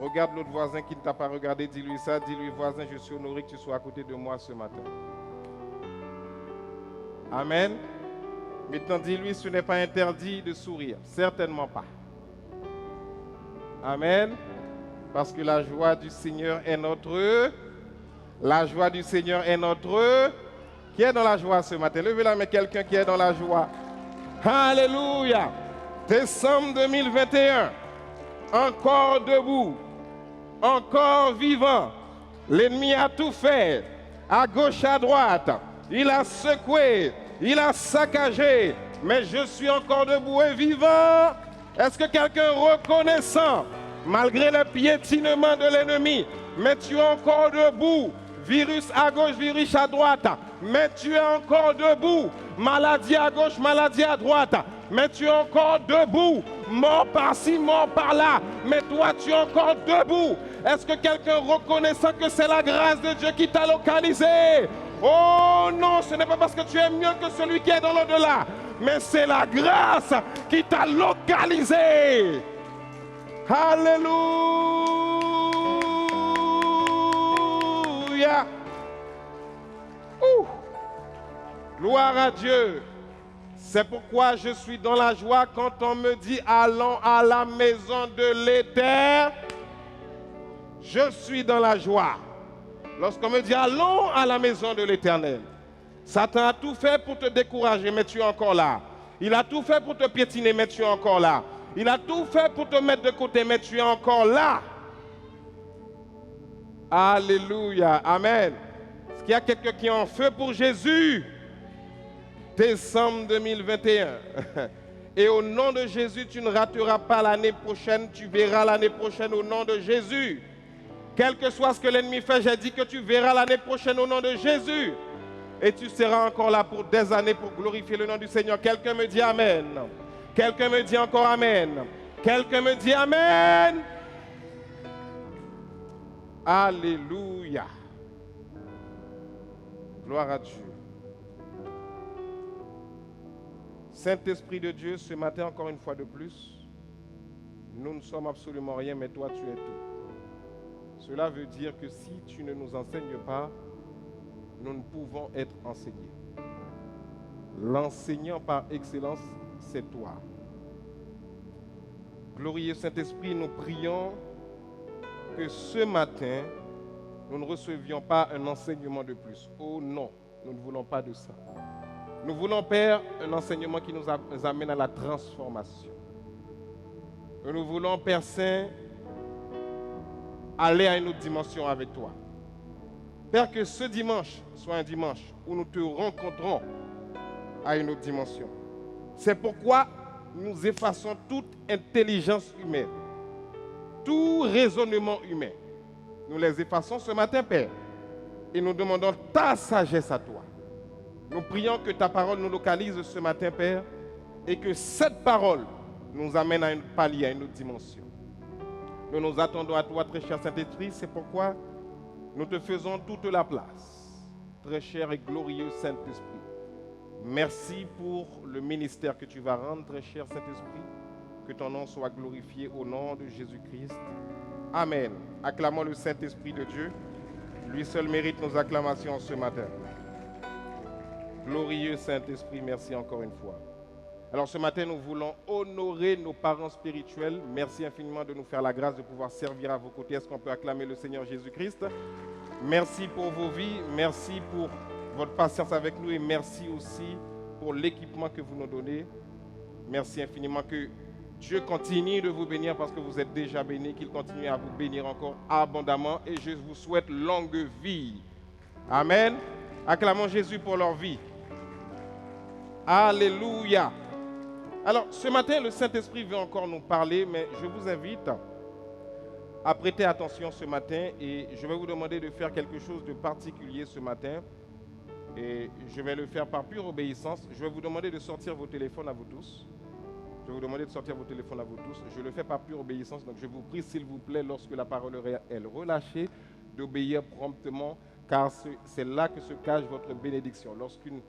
Regarde l'autre voisin qui ne t'a pas regardé, dis-lui ça. Dis-lui, voisin, je suis honoré que tu sois à côté de moi ce matin. Amen. Maintenant, dis-lui, ce n'est pas interdit de sourire. Certainement pas. Amen. Parce que la joie du Seigneur est notre... La joie du Seigneur est notre... Qui est dans la joie ce matin? Levez la main, quelqu'un qui est dans la joie. Alléluia. Décembre 2021. Encore debout. Encore vivant. L'ennemi a tout fait. À gauche, à droite. Il a secoué. Il a saccagé. Mais je suis encore debout et vivant. Est-ce que quelqu'un reconnaissant, malgré le piétinement de l'ennemi, mais tu es encore debout? Virus à gauche, virus à droite. Mais tu es encore debout. Maladie à gauche, maladie à droite. Mais tu es encore debout. Mort par-ci, mort par-là. Mais toi, tu es encore debout. Est-ce que quelqu'un reconnaissant que c'est la grâce de Dieu qui t'a localisé? Oh non, ce n'est pas parce que tu es mieux que celui qui est dans l'au-delà. Mais c'est la grâce qui t'a localisé. Alléluia. Gloire à Dieu. C'est pourquoi je suis dans la joie quand on me dit allons à la maison de l'Éternel. Je suis dans la joie. Lorsqu'on me dit allons à la maison de l'Éternel. Satan a tout fait pour te décourager, mais tu es encore là. Il a tout fait pour te piétiner, mais tu es encore là. Il a tout fait pour te mettre de côté, mais tu es encore là. Alléluia. Amen. Est-ce qu'il y a quelqu'un qui est en feu pour Jésus? Décembre 2021. Et au nom de Jésus, tu ne rateras pas l'année prochaine. Tu verras l'année prochaine au nom de Jésus. Quel que soit ce que l'ennemi fait, j'ai dit que tu verras l'année prochaine au nom de Jésus. Et tu seras encore là pour des années pour glorifier le nom du Seigneur. Quelqu'un me dit Amen. Quelqu'un me dit encore Amen. Quelqu'un me dit Amen. Alléluia. Gloire à Dieu. Saint-Esprit de Dieu, ce matin, encore une fois de plus, nous ne sommes absolument rien, mais toi, tu es tout. Cela veut dire que si tu ne nous enseignes pas, nous ne pouvons être enseignés. L'enseignant par excellence, c'est toi. Glorieux Saint-Esprit, nous prions que ce matin, nous ne recevions pas un enseignement de plus. Oh non, nous ne voulons pas de ça. Nous voulons, Père, un enseignement qui nous amène à la transformation. Nous voulons, Père Saint, aller à une autre dimension avec toi. Père, que ce dimanche soit un dimanche où nous te rencontrons à une autre dimension. C'est pourquoi nous effaçons toute intelligence humaine, tout raisonnement humain. Nous les effaçons ce matin, Père, et nous demandons ta sagesse à toi. Nous prions que ta parole nous localise ce matin, Père, et que cette parole nous amène à un palier, à une autre dimension. Nous nous attendons à toi, très cher Saint-Esprit, c'est pourquoi nous te faisons toute la place, très cher et glorieux Saint-Esprit. Merci pour le ministère que tu vas rendre, très cher Saint-Esprit. Que ton nom soit glorifié au nom de Jésus-Christ. Amen. Acclamons le Saint-Esprit de Dieu. Lui seul mérite nos acclamations ce matin. Glorieux Saint-Esprit, merci encore une fois. Alors ce matin, nous voulons honorer nos parents spirituels. Merci infiniment de nous faire la grâce de pouvoir servir à vos côtés. Est-ce qu'on peut acclamer le Seigneur Jésus-Christ? Merci pour vos vies, merci pour votre patience avec nous et merci aussi pour l'équipement que vous nous donnez. Merci infiniment que Dieu continue de vous bénir parce que vous êtes déjà bénis, qu'il continue à vous bénir encore abondamment et je vous souhaite longue vie. Amen. Acclamons Jésus pour leur vie. Alléluia. Alors, ce matin, le Saint-Esprit veut encore nous parler, mais je vous invite à prêter attention ce matin et je vais vous demander de faire quelque chose de particulier ce matin. Et je vais le faire par pure obéissance. Je vais vous demander de sortir vos téléphones à vous tous. Je vais vous demander de sortir vos téléphones à vous tous. Je le fais par pure obéissance. Donc, je vous prie, s'il vous plaît, lorsque la parole est relâchée, d'obéir promptement, car c'est là que se cache votre bénédiction. Lorsqu'une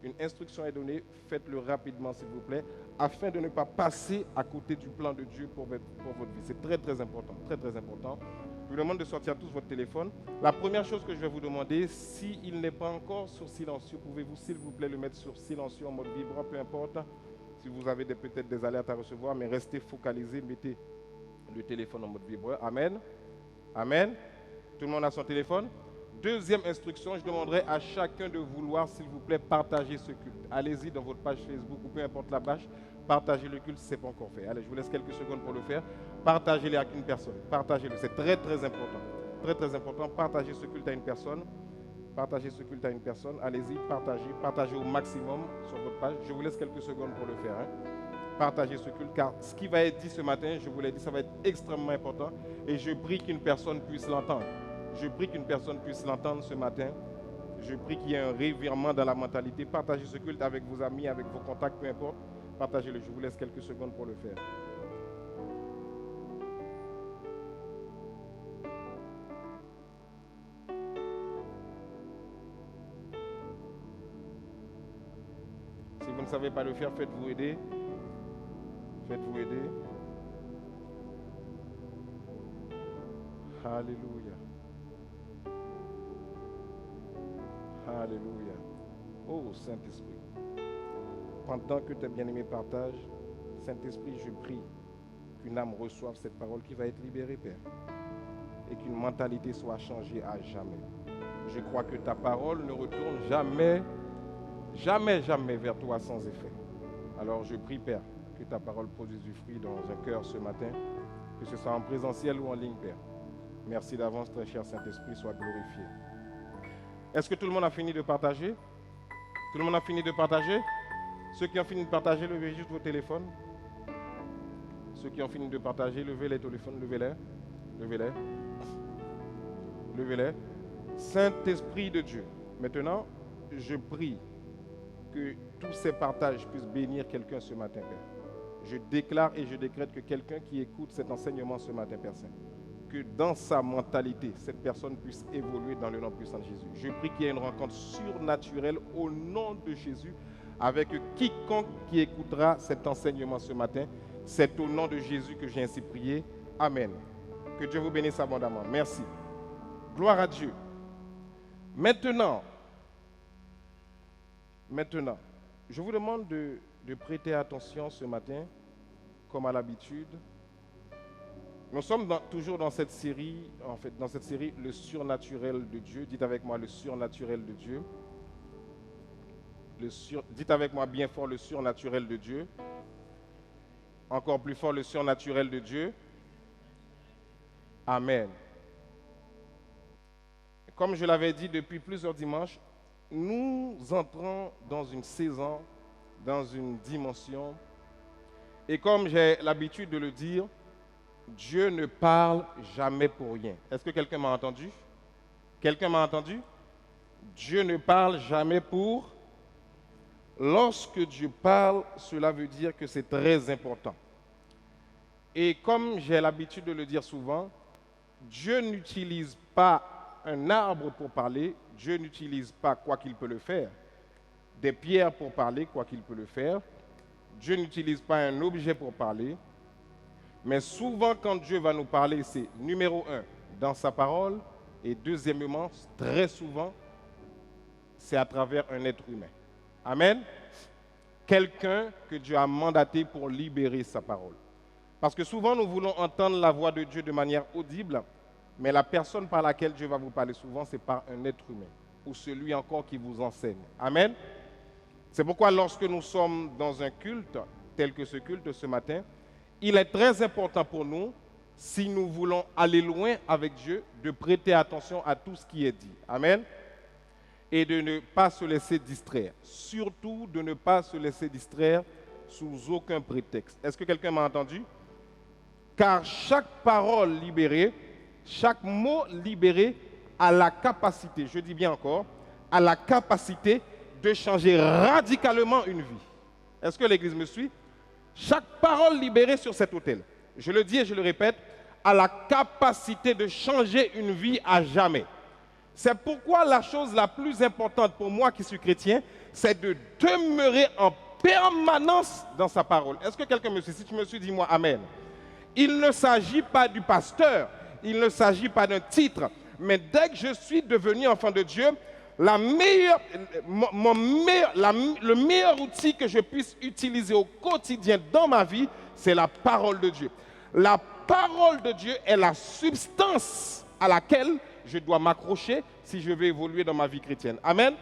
Une instruction est donnée, faites-le rapidement s'il vous plaît, afin de ne pas passer à côté du plan de Dieu pour votre vie. C'est très très important, très très important. Je vous demande de sortir tous votre téléphone. La première chose que je vais vous demander, s'il n'est pas encore sur silencieux, pouvez-vous s'il vous plaît le mettre sur silencieux en mode vibrant, peu importe. Si vous avez peut-être des alertes à recevoir, mais restez focalisé, mettez le téléphone en mode vibrant. Amen. Amen. Tout le monde a son téléphone? Deuxième instruction, je demanderai à chacun de vouloir, s'il vous plaît, partager ce culte. Allez-y dans votre page Facebook ou peu importe la page, partagez le culte si ce n'est pas encore fait. Allez, je vous laisse quelques secondes pour le faire. Partagez-le avec une personne. Partagez-le, c'est très très important. Très très important, partagez ce culte à une personne. Partagez ce culte à une personne. Allez-y, partagez au maximum sur votre page. Je vous laisse quelques secondes pour le faire. Partagez ce culte, car ce qui va être dit ce matin, je vous l'ai dit, ça va être extrêmement important. Et je prie qu'une personne puisse l'entendre. Je prie qu'une personne puisse l'entendre ce matin. Je prie qu'il y ait un revirement dans la mentalité. Partagez ce culte avec vos amis, avec vos contacts, peu importe. Partagez-le. Je vous laisse quelques secondes pour le faire. Si vous ne savez pas le faire, faites-vous aider. Faites-vous aider. Alléluia. Alléluia. Oh Saint-Esprit, pendant que tes bien-aimés partagent, Saint-Esprit, je prie qu'une âme reçoive cette parole qui va être libérée, Père, et qu'une mentalité soit changée à jamais. Je crois que ta parole ne retourne jamais, jamais, jamais vers toi sans effet. Alors je prie, Père, que ta parole produise du fruit dans un cœur ce matin, que ce soit en présentiel ou en ligne, Père. Merci d'avance, très cher Saint-Esprit, sois glorifié. Est-ce que tout le monde a fini de partager? Tout le monde a fini de partager? Ceux qui ont fini de partager, levez juste vos téléphones. Ceux qui ont fini de partager, levez les téléphones, levez-les. Levez-les. Levez-les. Saint-Esprit de Dieu, maintenant, je prie que tous ces partages puissent bénir quelqu'un ce matin, Père. Je déclare et je décrète que quelqu'un qui écoute cet enseignement ce matin, Père Saint, que dans sa mentalité, cette personne puisse évoluer dans le nom puissant de Jésus. Je prie qu'il y ait une rencontre surnaturelle au nom de Jésus avec quiconque qui écoutera cet enseignement ce matin. C'est au nom de Jésus que j'ai ainsi prié. Amen. Que Dieu vous bénisse abondamment. Merci. Gloire à Dieu. Maintenant, je vous demande de prêter attention ce matin, comme à l'habitude. Nous sommes toujours dans cette série, le surnaturel de Dieu. Dites avec moi le surnaturel de Dieu. Dites avec moi bien fort le surnaturel de Dieu. Encore plus fort le surnaturel de Dieu. Amen. Comme je l'avais dit depuis plusieurs dimanches, nous entrons dans une saison, dans une dimension. Et comme j'ai l'habitude de le dire, Dieu ne parle jamais pour rien. Est-ce que quelqu'un m'a entendu? Quelqu'un m'a entendu? Dieu ne parle jamais pour. Lorsque Dieu parle, cela veut dire que c'est très important. Et comme j'ai l'habitude de le dire souvent, Dieu n'utilise pas un arbre pour parler, Dieu n'utilise pas, quoi qu'il peut le faire, des pierres pour parler, quoi qu'il peut le faire. Dieu n'utilise pas un objet pour parler. Mais souvent, quand Dieu va nous parler, c'est numéro 1, dans sa parole, et deuxièmement, très souvent, c'est à travers un être humain. Amen. Quelqu'un que Dieu a mandaté pour libérer sa parole. Parce que souvent, nous voulons entendre la voix de Dieu de manière audible, mais la personne par laquelle Dieu va vous parler souvent, c'est par un être humain, ou celui encore qui vous enseigne. Amen. C'est pourquoi lorsque nous sommes dans un culte, tel que ce culte ce matin, il est très important pour nous, si nous voulons aller loin avec Dieu, de prêter attention à tout ce qui est dit. Amen. Et de ne pas se laisser distraire. Surtout de ne pas se laisser distraire sous aucun prétexte. Est-ce que quelqu'un m'a entendu? Car chaque parole libérée, chaque mot libéré a la capacité, je dis bien encore, a la capacité de changer radicalement une vie. Est-ce que l'Église me suit? Chaque parole libérée sur cet autel, je le dis et je le répète, a la capacité de changer une vie à jamais. C'est pourquoi la chose la plus importante pour moi qui suis chrétien, c'est de demeurer en permanence dans sa parole. Est-ce que quelqu'un me suit? Si tu me suis, dis-moi Amen. Il ne s'agit pas du pasteur, il ne s'agit pas d'un titre, mais dès que je suis devenu enfant de Dieu, le meilleur outil que je puisse utiliser au quotidien dans ma vie, c'est la parole de Dieu. La parole de Dieu est la substance à laquelle je dois m'accrocher si je veux évoluer dans ma vie chrétienne. Amen.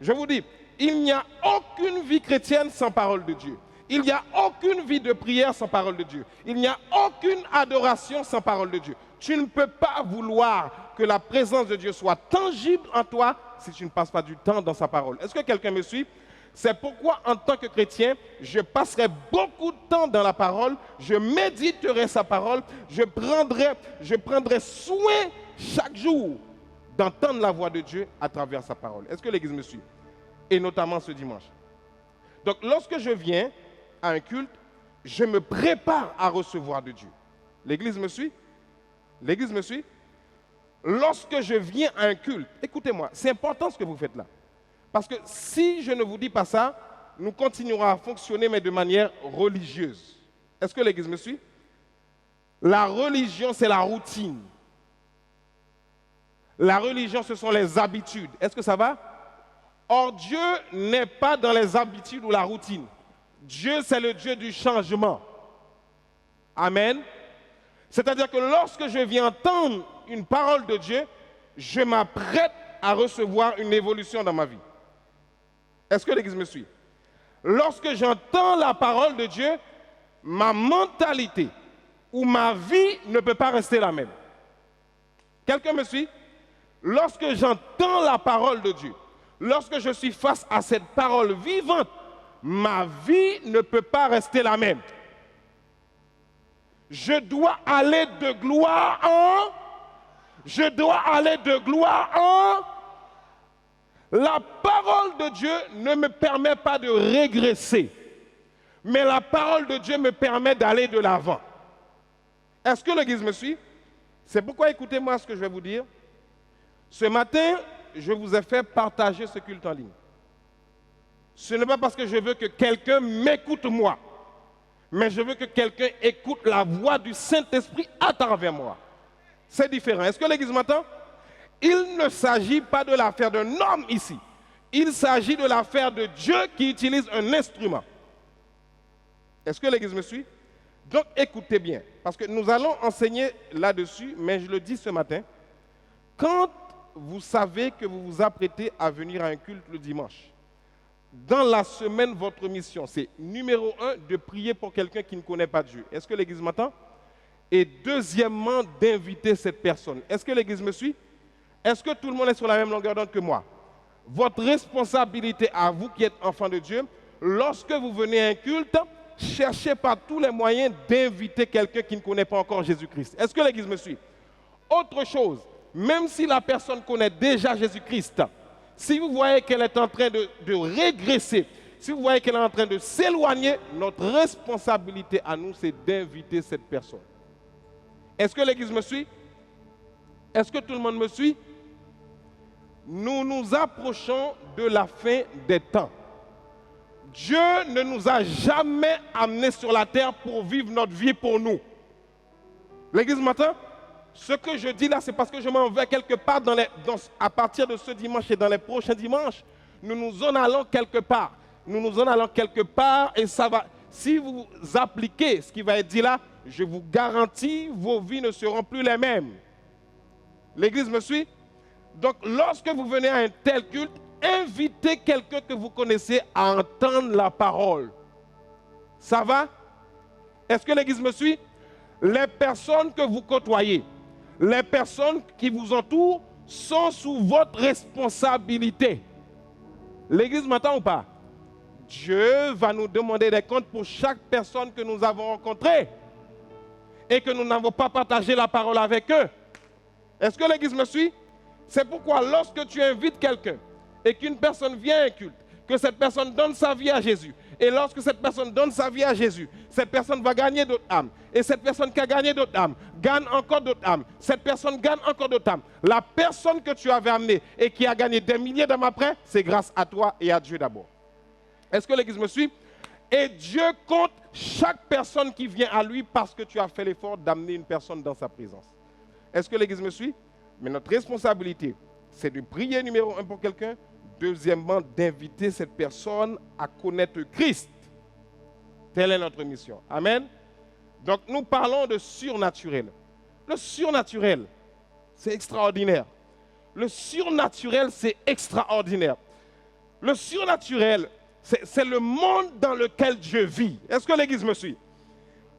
Je vous dis, il n'y a aucune vie chrétienne sans parole de Dieu. Il n'y a aucune vie de prière sans parole de Dieu. Il n'y a aucune adoration sans parole de Dieu. Tu ne peux pas vouloir que la présence de Dieu soit tangible en toi si tu ne passes pas du temps dans sa parole. Est-ce que quelqu'un me suit? C'est pourquoi, en tant que chrétien, je passerai beaucoup de temps dans la parole, je méditerai sa parole, je prendrai soin chaque jour d'entendre la voix de Dieu à travers sa parole. Est-ce que l'Église me suit? Et notamment ce dimanche. Donc, lorsque je viens à un culte, je me prépare à recevoir de Dieu. L'Église me suit? L'Église me suit? Lorsque je viens à un culte, écoutez-moi, c'est important ce que vous faites là. Parce que si je ne vous dis pas ça, nous continuerons à fonctionner, mais de manière religieuse. Est-ce que l'Église me suit? La religion, c'est la routine. La religion, ce sont les habitudes. Est-ce que ça va? Or, Dieu n'est pas dans les habitudes ou la routine. Dieu, c'est le Dieu du changement. Amen. C'est-à-dire que lorsque je viens entendre une parole de Dieu, je m'apprête à recevoir une évolution dans ma vie. Est-ce que l'Église me suit? Lorsque j'entends la parole de Dieu, ma mentalité ou ma vie ne peut pas rester la même. Quelqu'un me suit? Lorsque j'entends la parole de Dieu, lorsque je suis face à cette parole vivante, ma vie ne peut pas rester la même. Je dois aller de gloire en... Je dois aller de gloire en... La parole de Dieu ne me permet pas de régresser, mais la parole de Dieu me permet d'aller de l'avant. Est-ce que l'Église me suit? C'est pourquoi écoutez-moi ce que je vais vous dire. Ce matin, je vous ai fait partager ce culte en ligne. Ce n'est pas parce que je veux que quelqu'un m'écoute moi, mais je veux que quelqu'un écoute la voix du Saint-Esprit à travers moi. C'est différent. Est-ce que l'Église m'entend? Il ne s'agit pas de l'affaire d'un homme ici. Il s'agit de l'affaire de Dieu qui utilise un instrument. Est-ce que l'Église me suit? Donc écoutez bien, parce que nous allons enseigner là-dessus, mais je le dis ce matin. Quand vous savez que vous vous apprêtez à venir à un culte le dimanche, dans la semaine, votre mission, c'est numéro 1, de prier pour quelqu'un qui ne connaît pas Dieu. Est-ce que l'Église m'entend? Et deuxièmement, d'inviter cette personne. Est-ce que l'Église me suit? Est-ce que tout le monde est sur la même longueur d'onde que moi? Votre responsabilité à vous qui êtes enfants de Dieu, lorsque vous venez à un culte, cherchez par tous les moyens d'inviter quelqu'un qui ne connaît pas encore Jésus-Christ. Est-ce que l'Église me suit? Autre chose, même si la personne connaît déjà Jésus-Christ, si vous voyez qu'elle est en train de régresser, si vous voyez qu'elle est en train de s'éloigner, notre responsabilité à nous, c'est d'inviter cette personne. Est-ce que l'Église me suit? Est-ce que tout le monde me suit? Nous nous approchons de la fin des temps. Dieu ne nous a jamais amenés sur la terre pour vivre notre vie pour nous. L'Église m'entend? Ce que je dis là, c'est parce que je m'en vais quelque part à partir de ce dimanche et dans les prochains dimanches. Nous nous en allons quelque part. Nous nous en allons quelque part et ça va. Si vous appliquez ce qui va être dit là, je vous garantis, vos vies ne seront plus les mêmes. L'Église me suit? Donc, lorsque vous venez à un tel culte, invitez quelqu'un que vous connaissez à entendre la parole. Ça va? Est-ce que l'Église me suit? Les personnes que vous côtoyez, les personnes qui vous entourent sont sous votre responsabilité. L'Église m'entend ou pas? Dieu va nous demander des comptes pour chaque personne que nous avons rencontrée et que nous n'avons pas partagé la parole avec eux. Est-ce que l'Église me suit? C'est pourquoi lorsque tu invites quelqu'un et qu'une personne vient à un culte, que cette personne donne sa vie à Jésus, et lorsque cette personne donne sa vie à Jésus, cette personne va gagner d'autres âmes. Et cette personne qui a gagné d'autres âmes gagne encore d'autres âmes. Cette personne gagne encore d'autres âmes. La personne que tu avais amenée et qui a gagné des milliers d'âmes après, c'est grâce à toi et à Dieu d'abord. Est-ce que l'Église me suit? Et Dieu compte chaque personne qui vient à lui parce que tu as fait l'effort d'amener une personne dans sa présence. Est-ce que l'Église me suit? Mais notre responsabilité, c'est de prier numéro 1 pour quelqu'un. Deuxièmement, d'inviter cette personne à connaître Christ. Telle est notre mission. Amen. Donc nous parlons de surnaturel. Le surnaturel, c'est extraordinaire. Le surnaturel, c'est extraordinaire. Le surnaturel, c'est le monde dans lequel Dieu vit. Est-ce que l'Église me suit?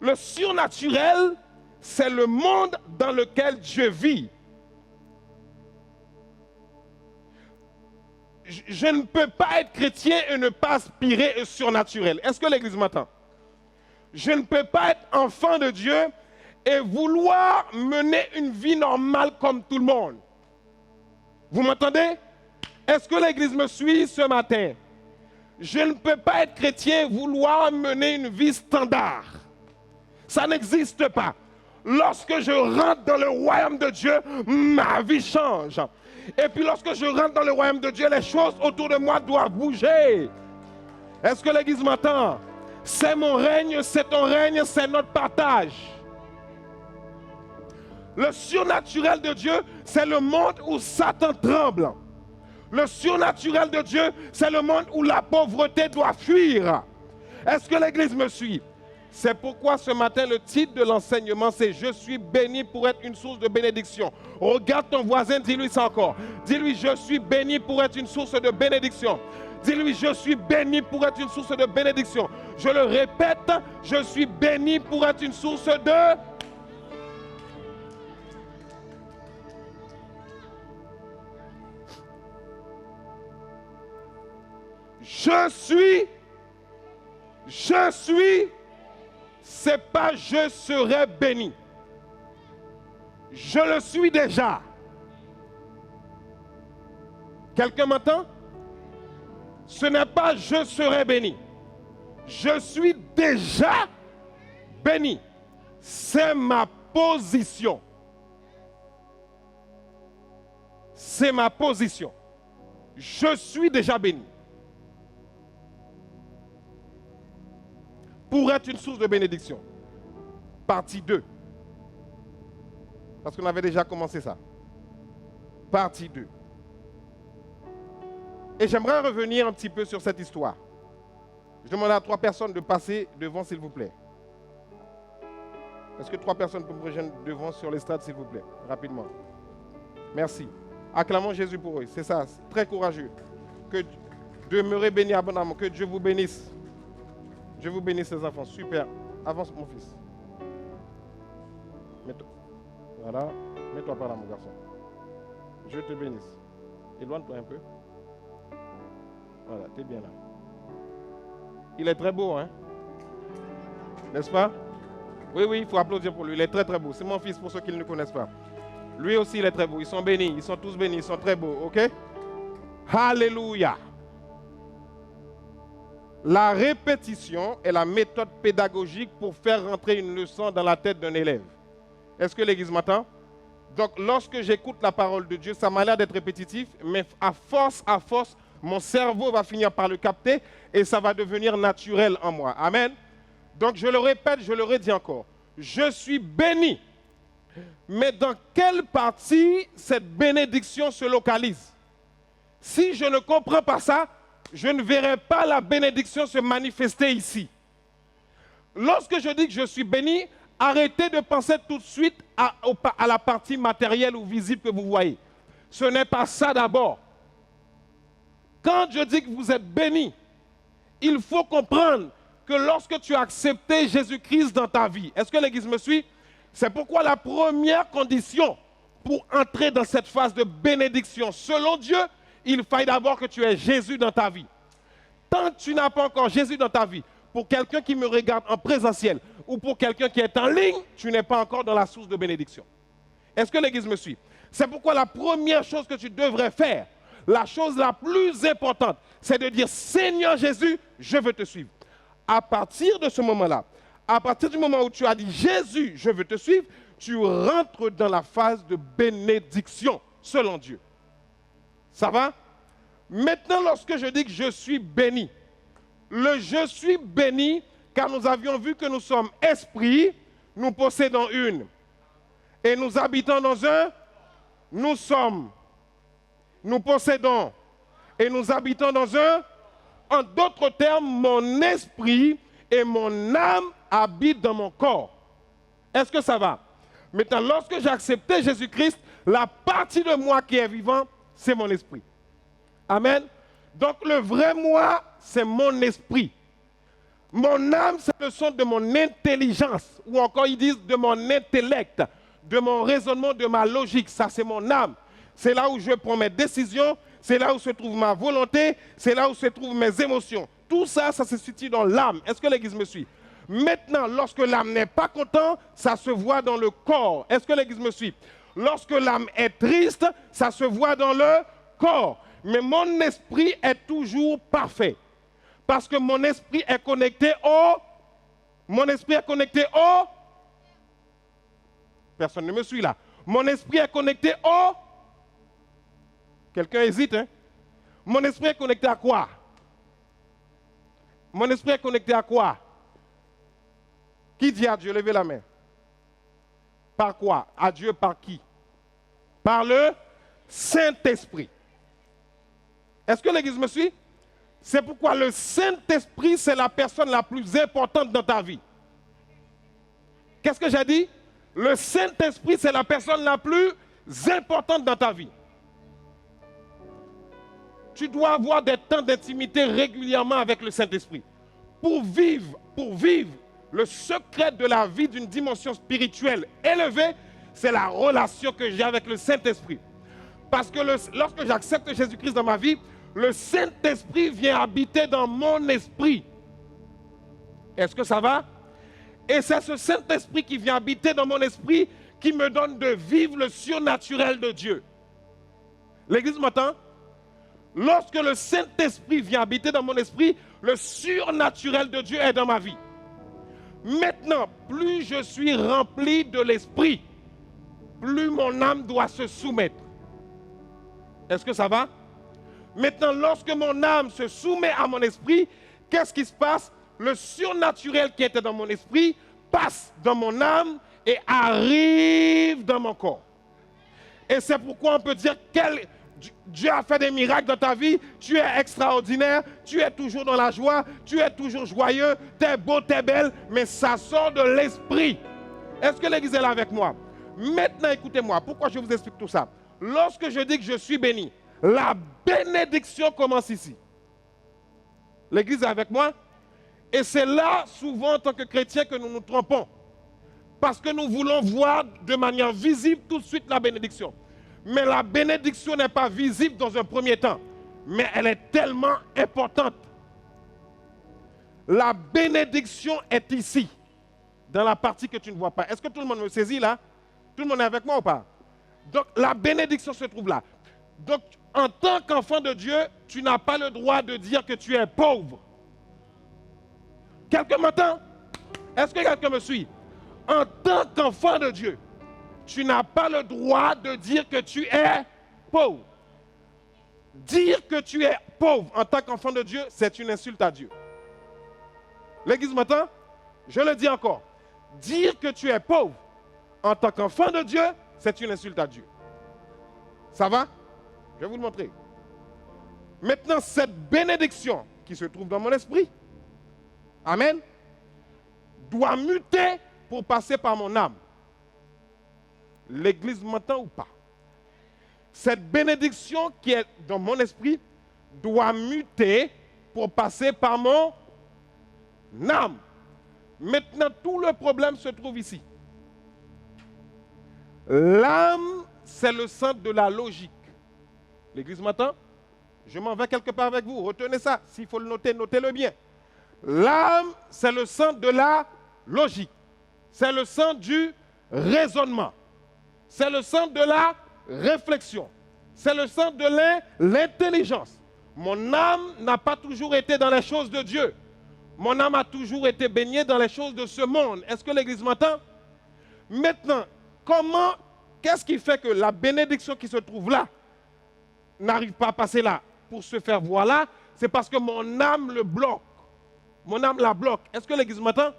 Le surnaturel, c'est le monde dans lequel Dieu vit. Je ne peux pas être chrétien et ne pas aspirer au surnaturel. Est-ce que l'Église m'entend? Je ne peux pas être enfant de Dieu et vouloir mener une vie normale comme tout le monde. Vous m'entendez? Est-ce que l'Église me suit ce matin? Je ne peux pas être chrétien et vouloir mener une vie standard. Ça n'existe pas. Lorsque je rentre dans le royaume de Dieu, ma vie change. Et puis lorsque je rentre dans le royaume de Dieu, les choses autour de moi doivent bouger. Est-ce que l'Église m'entend? C'est mon règne, c'est ton règne, c'est notre partage. Le surnaturel de Dieu, c'est le monde où Satan tremble. Le surnaturel de Dieu, c'est le monde où la pauvreté doit fuir. Est-ce que l'Église me suit? C'est pourquoi ce matin, le titre de l'enseignement, c'est « Je suis béni pour être une source de bénédiction ». Regarde ton voisin, dis-lui ça encore. Dis-lui « Je suis béni pour être une source de bénédiction ». Dis-lui « Je suis béni pour être une source de bénédiction ». Je le répète, je suis béni pour être une source de... Je suis, c'est pas je serai béni. Je le suis déjà. Quelqu'un m'entend? Ce n'est pas je serai béni. Je suis déjà béni. C'est ma position. C'est ma position. Je suis déjà béni. Pour être une source de bénédiction. Partie 2. Parce qu'on avait déjà commencé ça. Partie 2. Et j'aimerais revenir un petit peu sur cette histoire. Je demande à 3 personnes de passer devant, s'il vous plaît. Est-ce que 3 personnes peuvent me rejoindre devant sur l'estrade, s'il vous plaît, rapidement? Merci. Acclamons Jésus pour eux. C'est ça, c'est très courageux. Que demeurez bénis abondamment. Que Dieu vous bénisse. Je vous bénisse, les enfants. Super. Avance, mon fils. Mets-toi. Voilà. Mets-toi par là, mon garçon. Je te bénisse. Éloigne-toi un peu. Voilà, t'es bien là. Il est très beau, hein? N'est-ce pas? Oui, il faut applaudir pour lui. Il est très, très beau. C'est mon fils pour ceux qui ne le connaissent pas. Lui aussi, il est très beau. Ils sont bénis. Ils sont tous bénis. Ils sont très beaux. OK? Alléluia. La répétition est la méthode pédagogique pour faire rentrer une leçon dans la tête d'un élève. Est-ce que l'Église m'entend? Donc, lorsque j'écoute la parole de Dieu, ça m'a l'air d'être répétitif, mais à force, mon cerveau va finir par le capter et ça va devenir naturel en moi. Amen. Donc, je le répète, je le redis encore. Je suis béni. Mais dans quelle partie cette bénédiction se localise? Si je ne comprends pas ça, je ne verrai pas la bénédiction se manifester ici. Lorsque je dis que je suis béni, arrêtez de penser tout de suite à la partie matérielle ou visible que vous voyez. Ce n'est pas ça d'abord. Quand je dis que vous êtes béni, il faut comprendre que lorsque tu as accepté Jésus-Christ dans ta vie, est-ce que l'Église me suit? C'est pourquoi la première condition pour entrer dans cette phase de bénédiction, selon Dieu, il faille d'abord que tu aies Jésus dans ta vie. Tant que tu n'as pas encore Jésus dans ta vie, pour quelqu'un qui me regarde en présentiel ou pour quelqu'un qui est en ligne, tu n'es pas encore dans la source de bénédiction. Est-ce que l'Église me suit? C'est pourquoi la première chose que tu devrais faire, la chose la plus importante, c'est de dire « Seigneur Jésus, je veux te suivre ». À partir de ce moment-là, à partir du moment où tu as dit « Jésus, je veux te suivre », tu rentres dans la phase de bénédiction selon Dieu. Ça va? Maintenant, lorsque je dis que je suis béni, le je suis béni, car nous avions vu que nous sommes esprits, nous possédons une. Et nous habitons dans un, nous sommes, nous possédons, et nous habitons dans un. En d'autres termes, mon esprit et mon âme habitent dans mon corps. Est-ce que ça va? Maintenant, lorsque j'ai accepté Jésus-Christ, la partie de moi qui est vivant, c'est mon esprit. Amen. Donc le vrai moi, c'est mon esprit. Mon âme, c'est le son de mon intelligence, ou encore ils disent de mon intellect, de mon raisonnement, de ma logique. Ça, c'est mon âme. C'est là où je prends mes décisions, c'est là où se trouve ma volonté, c'est là où se trouvent mes émotions. Tout ça, ça se situe dans l'âme. Est-ce que l'Église me suit? Maintenant, lorsque l'âme n'est pas contente, ça se voit dans le corps. Est-ce que l'Église me suit? Lorsque l'âme est triste, ça se voit dans le corps. Mais mon esprit est toujours parfait. Parce que mon esprit est connecté au... Mon esprit est connecté au... Personne ne me suit là. Mon esprit est connecté au... Quelqu'un hésite, hein? Mon esprit est connecté à quoi? Mon esprit est connecté à quoi? Qui dit à Dieu? Levez la main. Par quoi? À Dieu par qui? Par le Saint-Esprit. Est-ce que l'Église me suit? C'est pourquoi le Saint-Esprit, c'est la personne la plus importante dans ta vie. Qu'est-ce que j'ai dit? Le Saint-Esprit, c'est la personne la plus importante dans ta vie. Tu dois avoir des temps d'intimité régulièrement avec le Saint-Esprit. Pour vivre le secret de la vie d'une dimension spirituelle élevée, c'est la relation que j'ai avec le Saint-Esprit. Parce que lorsque j'accepte Jésus-Christ dans ma vie, le Saint-Esprit vient habiter dans mon esprit. Est-ce que ça va? Et c'est ce Saint-Esprit qui vient habiter dans mon esprit qui me donne de vivre le surnaturel de Dieu. L'Église m'entend? Lorsque le Saint-Esprit vient habiter dans mon esprit, le surnaturel de Dieu est dans ma vie. Maintenant, plus je suis rempli de l'esprit, plus mon âme doit se soumettre. Est-ce que ça va? Maintenant, lorsque mon âme se soumet à mon esprit, qu'est-ce qui se passe? Le surnaturel qui était dans mon esprit passe dans mon âme et arrive dans mon corps. Et c'est pourquoi on peut dire Dieu a fait des miracles dans ta vie, tu es extraordinaire, tu es toujours dans la joie, tu es toujours joyeux, tu es beau, tu es belle, mais ça sort de l'esprit. Est-ce que l'Église est là avec moi? Maintenant, écoutez-moi, pourquoi je vous explique tout ça? Lorsque je dis que je suis béni, la bénédiction commence ici. L'Église est avec moi? Et c'est là, souvent, en tant que chrétiens, que nous nous trompons. Parce que nous voulons voir de manière visible tout de suite la bénédiction. Mais la bénédiction n'est pas visible dans un premier temps. Mais elle est tellement importante. La bénédiction est ici, dans la partie que tu ne vois pas. Est-ce que tout le monde me saisit là? Tout le monde est avec moi ou pas? Donc la bénédiction se trouve là. Donc en tant qu'enfant de Dieu, tu n'as pas le droit de dire que tu es pauvre. Quelqu'un m'entend? Est-ce que quelqu'un me suit? En tant qu'enfant de Dieu, tu n'as pas le droit de dire que tu es pauvre. Dire que tu es pauvre en tant qu'enfant de Dieu, c'est une insulte à Dieu. L'Église m'entend? Je le dis encore. Dire que tu es pauvre en tant qu'enfant de Dieu, c'est une insulte à Dieu. Ça va? Je vais vous le montrer. Maintenant, cette bénédiction qui se trouve dans mon esprit, amen, doit muter pour passer par mon âme. L'Église m'entend ou pas? Cette bénédiction qui est dans mon esprit doit muter pour passer par mon âme. Maintenant, tout le problème se trouve ici. L'âme, c'est le centre de la logique. L'Église m'entend? Je m'en vais quelque part avec vous. Retenez ça. S'il faut le noter, notez-le bien. L'âme, c'est le centre de la logique. C'est le centre du raisonnement. C'est le centre de la réflexion. C'est le centre de l'intelligence. Mon âme n'a pas toujours été dans les choses de Dieu. Mon âme a toujours été baignée dans les choses de ce monde. Est-ce que l'Église m'entend? Maintenant, qu'est-ce qui fait que la bénédiction qui se trouve là n'arrive pas à passer là pour se faire voir là? C'est parce que mon âme le bloque. Mon âme la bloque. Est-ce que l'Église m'entend?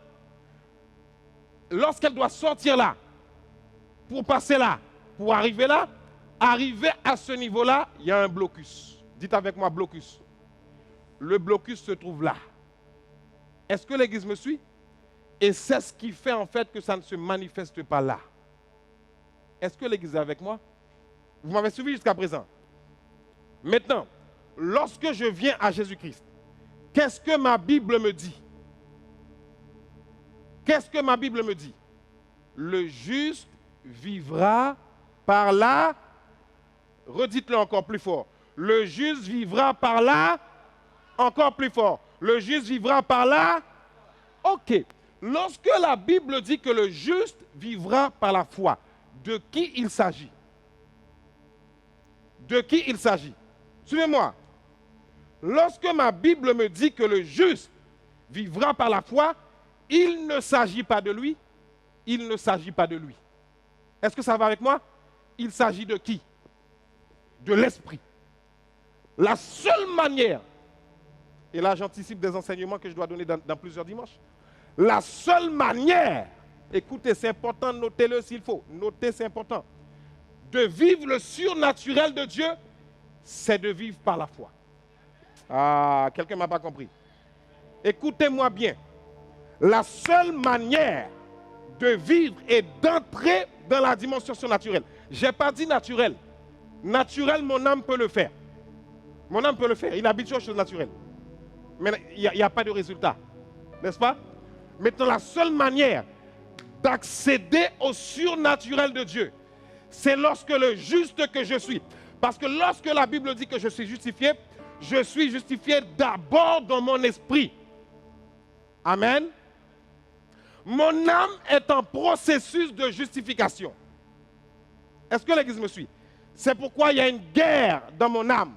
Lorsqu'elle doit sortir là, pour passer là, pour arriver là, arriver à ce niveau-là, il y a un blocus. Dites avec moi blocus. Le blocus se trouve là. Est-ce que l'Église me suit? Et c'est ce qui fait en fait que ça ne se manifeste pas là. Est-ce que l'Église est avec moi? Vous m'avez suivi jusqu'à présent. Maintenant, lorsque je viens à Jésus-Christ, qu'est-ce que ma Bible me dit? Qu'est-ce que ma Bible me dit? Le juste vivra par là. Redites-le encore plus fort. Le juste vivra par là. Encore plus fort. Le juste vivra par là. Ok. Lorsque la Bible dit que le juste vivra par la foi, de qui il s'agit? De qui il s'agit? Suivez-moi. Lorsque ma Bible me dit que le juste vivra par la foi, il ne s'agit pas de lui. Il ne s'agit pas de lui. Est-ce que ça va avec moi? Il s'agit de qui? De l'Esprit. La seule manière, et là j'anticipe des enseignements que je dois donner dans plusieurs dimanches, la seule manière, écoutez, c'est important, notez-le s'il faut, notez, c'est important, de vivre le surnaturel de Dieu, c'est de vivre par la foi. Ah, quelqu'un ne m'a pas compris. Écoutez-moi bien. La seule manière de vivre et d'entrer dans la dimension surnaturelle. Je n'ai pas dit naturel. Naturel, mon âme peut le faire. Mon âme peut le faire. Il habite aux choses naturelles. Mais il n'y a pas de résultat. N'est-ce pas? Maintenant, la seule manière d'accéder au surnaturel de Dieu, c'est lorsque le juste que je suis. Parce que lorsque la Bible dit que je suis justifié d'abord dans mon esprit. Amen. Mon âme est en processus de justification. Est-ce que l'Église me suit? C'est pourquoi il y a une guerre dans mon âme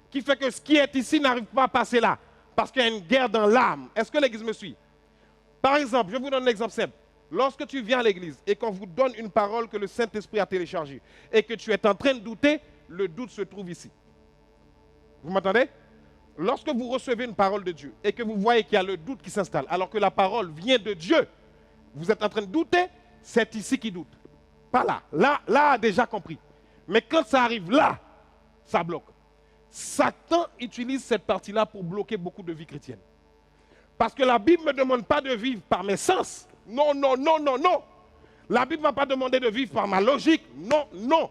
qui fait que ce qui est ici n'arrive pas à passer là. Parce qu'il y a une guerre dans l'âme. Est-ce que l'Église me suit? Par exemple, je vous donne un exemple simple. Lorsque tu viens à l'Église et qu'on vous donne une parole que le Saint-Esprit a téléchargée et que tu es en train de douter, le doute se trouve ici. Vous m'entendez? Lorsque vous recevez une parole de Dieu et que vous voyez qu'il y a le doute qui s'installe, alors que la parole vient de Dieu, vous êtes en train de douter, c'est ici qui doute. Pas là. Là a déjà compris. Mais quand ça arrive là, ça bloque. Satan utilise cette partie-là pour bloquer beaucoup de vies chrétiennes. Parce que la Bible ne me demande pas de vivre par mes sens. Non. La Bible ne m'a pas demandé de vivre par ma logique. Non.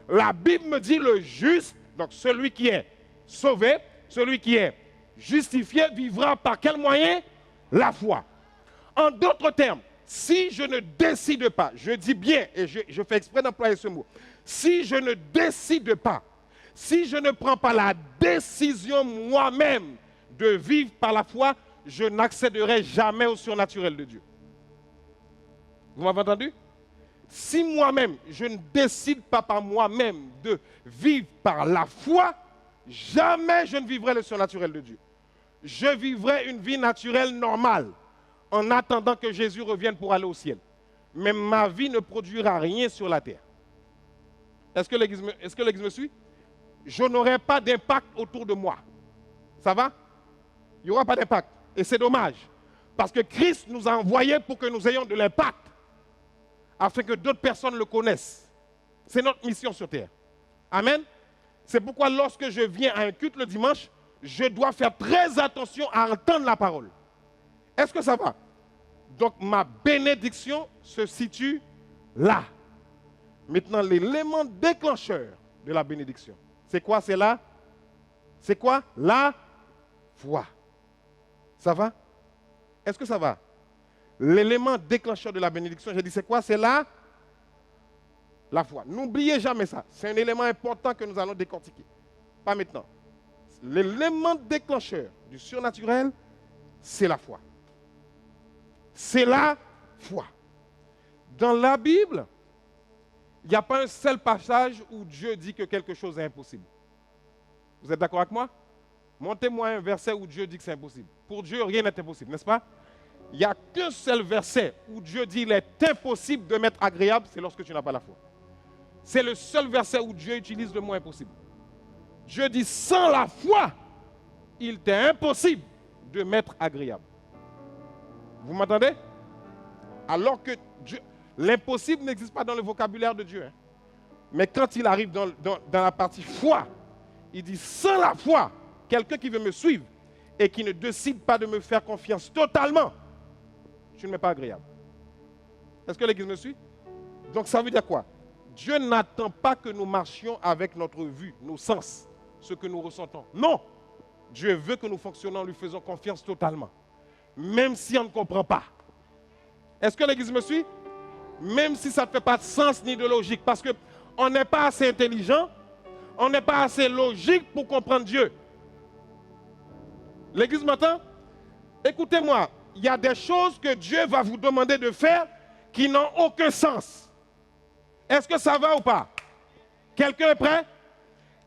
La Bible me dit le juste, donc celui qui est sauvé, celui qui est justifié, vivra par quel moyen? La foi. En d'autres termes, si je ne décide pas, je dis bien, et je fais exprès d'employer ce mot, si je ne décide pas, si je ne prends pas la décision moi-même de vivre par la foi, je n'accéderai jamais au surnaturel de Dieu. Vous m'avez entendu? Si moi-même, je ne décide pas par moi-même de vivre par la foi, jamais je ne vivrai le surnaturel de Dieu. Je vivrai une vie naturelle normale en attendant que Jésus revienne pour aller au ciel. Mais ma vie ne produira rien sur la terre. Est-ce que l'Église me suit? Je n'aurai pas d'impact autour de moi. Ça va? Il n'y aura pas d'impact. Et c'est dommage. Parce que Christ nous a envoyés pour que nous ayons de l'impact. Afin que d'autres personnes le connaissent. C'est notre mission sur terre. Amen. C'est pourquoi lorsque je viens à un culte le dimanche, je dois faire très attention à entendre la parole. Est-ce que ça va? Donc ma bénédiction se situe là. Maintenant, l'élément déclencheur de la bénédiction, c'est quoi? C'est là? C'est quoi? La foi. Ça va? Est-ce que ça va? L'élément déclencheur de la bénédiction, j'ai dit c'est quoi? C'est la foi. N'oubliez jamais ça. C'est un élément important que nous allons décortiquer. Pas maintenant. L'élément déclencheur du surnaturel, c'est la foi. C'est la foi. Dans la Bible, il n'y a pas un seul passage où Dieu dit que quelque chose est impossible. Vous êtes d'accord avec moi? Montez-moi un verset où Dieu dit que c'est impossible. Pour Dieu, rien n'est impossible, n'est-ce pas? Il n'y a qu'un seul verset où Dieu dit qu'il est impossible de m'être agréable, c'est lorsque tu n'as pas la foi. C'est le seul verset où Dieu utilise le mot impossible. Dieu dit, sans la foi, il t'est impossible de m'être agréable. Vous m'entendez? Alors que Dieu, l'impossible n'existe pas dans le vocabulaire de Dieu. Hein. Mais quand il arrive dans la partie foi, il dit, sans la foi, quelqu'un qui veut me suivre et qui ne décide pas de me faire confiance totalement, je ne m'ai pas agréable. Est-ce que l'Église me suit? Donc ça veut dire quoi? Dieu n'attend pas que nous marchions avec notre vue, nos sens, ce que nous ressentons. Non! Dieu veut que nous fonctionnions en lui faisant confiance totalement. Même si on ne comprend pas. Est-ce que l'Église me suit? Même si ça ne fait pas de sens ni de logique. Parce qu'on n'est pas assez intelligent, on n'est pas assez logique pour comprendre Dieu. L'Église m'entend? Écoutez-moi, il y a des choses que Dieu va vous demander de faire qui n'ont aucun sens. Est-ce que ça va ou pas? Quelqu'un est prêt?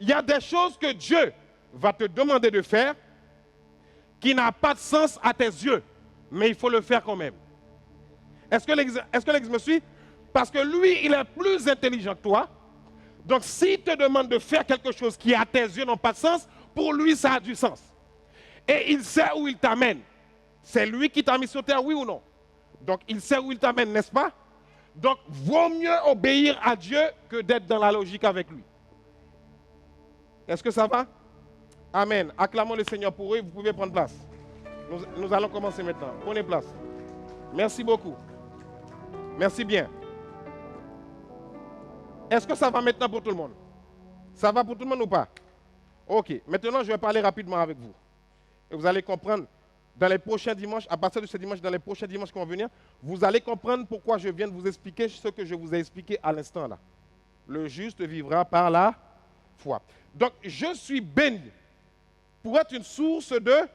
Il y a des choses que Dieu va te demander de faire qui n'ont pas de sens à tes yeux, mais il faut le faire quand même. Est-ce que l'Église me suit? Parce que lui, il est plus intelligent que toi. Donc, s'il te demande de faire quelque chose qui à tes yeux n'a pas de sens, pour lui, ça a du sens. Et il sait où il t'amène. C'est lui qui t'a mis sur terre, oui ou non? Donc, il sait où il t'amène, n'est-ce pas? Donc, vaut mieux obéir à Dieu que d'être dans la logique avec lui. Est-ce que ça va? Amen. Acclamons le Seigneur pour eux. Vous pouvez prendre place. Nous allons commencer maintenant. Prenez place. Merci beaucoup. Merci bien. Est-ce que ça va maintenant pour tout le monde? Ça va pour tout le monde ou pas? Ok. Maintenant, je vais parler rapidement avec vous. Et vous allez comprendre, dans les prochains dimanches, à partir de ce dimanche, dans les prochains dimanches qui vont venir, vous allez comprendre pourquoi je viens de vous expliquer ce que je vous ai expliqué à l'instant là. Le juste vivra par la foi. Donc, je suis béni pour être une source de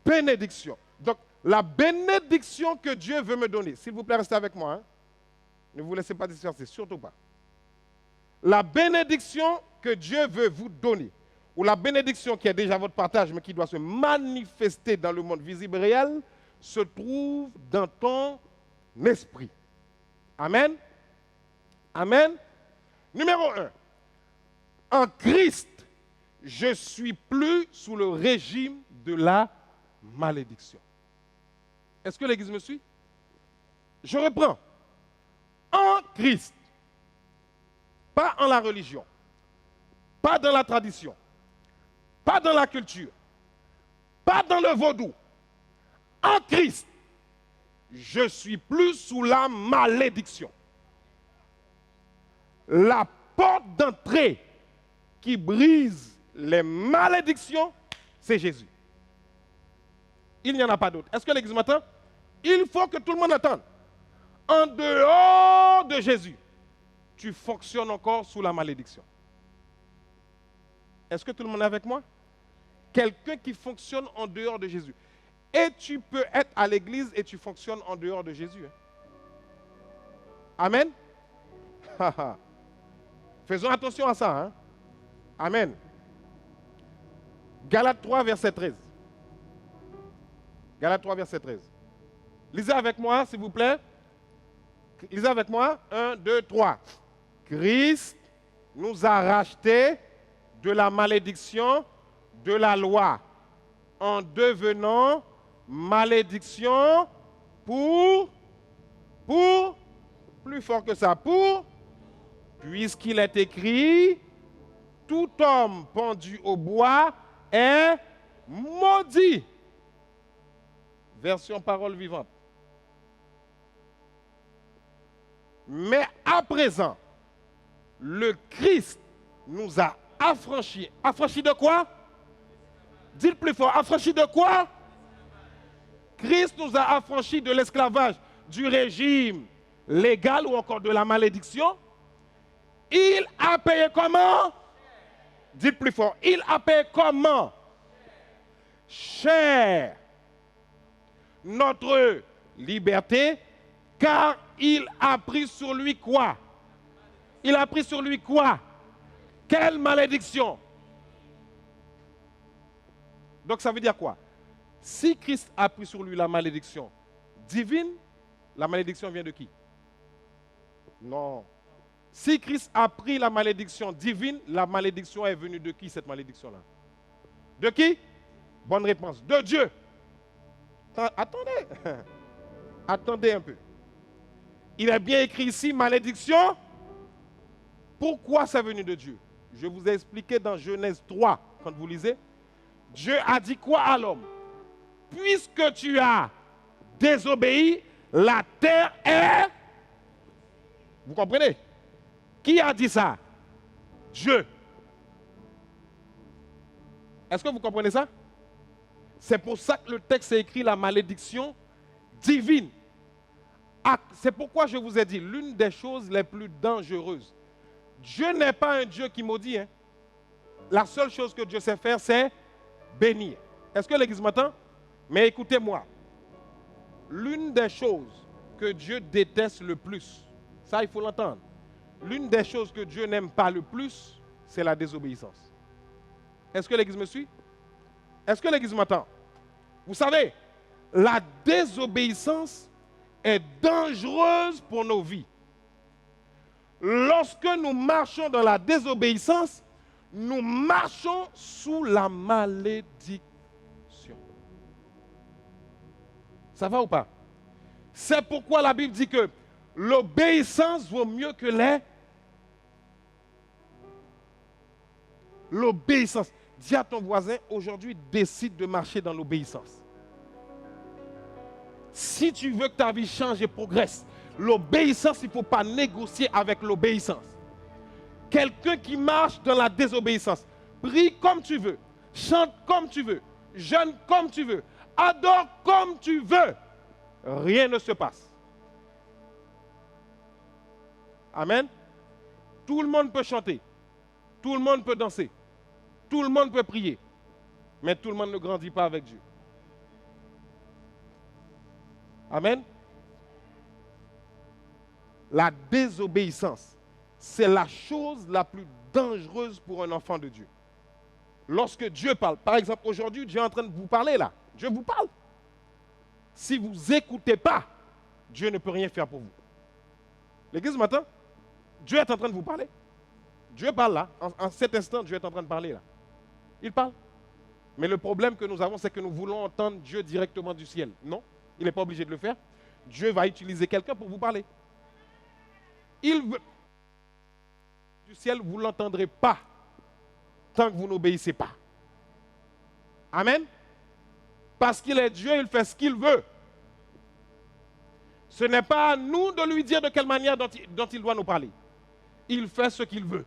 bénédiction. Donc, la bénédiction que Dieu veut me donner, s'il vous plaît, restez avec moi. Hein? Ne vous laissez pas disperser, surtout pas. La bénédiction que Dieu veut vous donner, ou la bénédiction qui est déjà votre partage, mais qui doit se manifester dans le monde visible et réel, se trouve dans ton esprit. Amen. Amen. Numéro 1. En Christ, je suis plus sous le régime de la malédiction. Est-ce que l'Église me suit? Je reprends. En Christ, pas en la religion, pas dans la tradition, pas dans la culture, pas dans le vaudou. En Christ, je suis plus sous la malédiction. La porte d'entrée qui brise les malédictions, c'est Jésus. Il n'y en a pas d'autre. Est-ce que l'Église m'entend? Il faut que tout le monde entende. En dehors de Jésus, tu fonctionnes encore sous la malédiction. Est-ce que tout le monde est avec moi? Quelqu'un qui fonctionne en dehors de Jésus. Et tu peux être à l'église et tu fonctionnes en dehors de Jésus. Hein? Amen? Faisons attention à ça. Hein? Amen. Galates 3, verset 13. Galates 3, verset 13. Lisez avec moi, s'il vous plaît. Lisez avec moi. 1, 2, 3. Christ nous a rachetés de la malédiction de la loi en devenant malédiction pour plus fort que ça, puisqu'il est écrit, tout homme pendu au bois est maudit. Version parole vivante. Mais à présent, le Christ nous a affranchis. Affranchis de quoi? Dites plus fort. Affranchis de quoi? Christ nous a affranchis de l'esclavage, du régime légal ou encore de la malédiction. Il a payé comment? Dites plus fort. Il a payé comment? Cher notre liberté, car il a pris sur lui quoi? Il a pris sur lui quoi? Quelle malédiction? Donc ça veut dire quoi? Si Christ a pris sur lui la malédiction divine, la malédiction vient de qui? Non. Si Christ a pris la malédiction divine, la malédiction est venue de qui, cette malédiction-là? De qui? Bonne réponse. De Dieu. Attendez. Attendez un peu. Il est bien écrit ici, malédiction. Pourquoi c'est venu de Dieu? Je vous ai expliqué dans Genèse 3, quand vous lisez. Dieu a dit quoi à l'homme? Puisque tu as désobéi, la terre est... Vous comprenez? Qui a dit ça? Dieu. Est-ce que vous comprenez ça? C'est pour ça que le texte est écrit la malédiction divine. Ah, c'est pourquoi je vous ai dit, l'une des choses les plus dangereuses. Dieu n'est pas un Dieu qui maudit. Hein. La seule chose que Dieu sait faire, c'est bénir. Est-ce que l'Église m'entend? Mais écoutez-moi. L'une des choses que Dieu déteste le plus, ça il faut l'entendre. L'une des choses que Dieu n'aime pas le plus, c'est la désobéissance. Est-ce que l'Église me suit? Est-ce que l'Église m'entend? Vous savez, la désobéissance est dangereuse pour nos vies. Lorsque nous marchons dans la désobéissance, nous marchons sous la malédiction. Ça va ou pas? C'est pourquoi la Bible dit que l'obéissance vaut mieux que l'obéissance. Dis à ton voisin, aujourd'hui, décide de marcher dans l'obéissance. Si tu veux que ta vie change et progresse, l'obéissance, il ne faut pas négocier avec l'obéissance. Quelqu'un qui marche dans la désobéissance, prie comme tu veux, chante comme tu veux, jeûne comme tu veux, adore comme tu veux, rien ne se passe. Amen. Tout le monde peut chanter, tout le monde peut danser, tout le monde peut prier, mais tout le monde ne grandit pas avec Dieu. Amen. La désobéissance, c'est la chose la plus dangereuse pour un enfant de Dieu. Lorsque Dieu parle, par exemple, aujourd'hui, Dieu est en train de vous parler là. Dieu vous parle. Si vous n'écoutez pas, Dieu ne peut rien faire pour vous. L'Église m'entend? Dieu est en train de vous parler. Dieu parle là. En cet instant, Dieu est en train de parler là. Il parle. Mais le problème que nous avons, c'est que nous voulons entendre Dieu directement du ciel. Non, il n'est pas obligé de le faire. Dieu va utiliser quelqu'un pour vous parler. Il veut du ciel, vous ne l'entendrez pas tant que vous n'obéissez pas. Amen. Parce qu'il est Dieu, il fait ce qu'il veut. Ce n'est pas à nous de lui dire de quelle manière dont il doit nous parler. Il fait ce qu'il veut.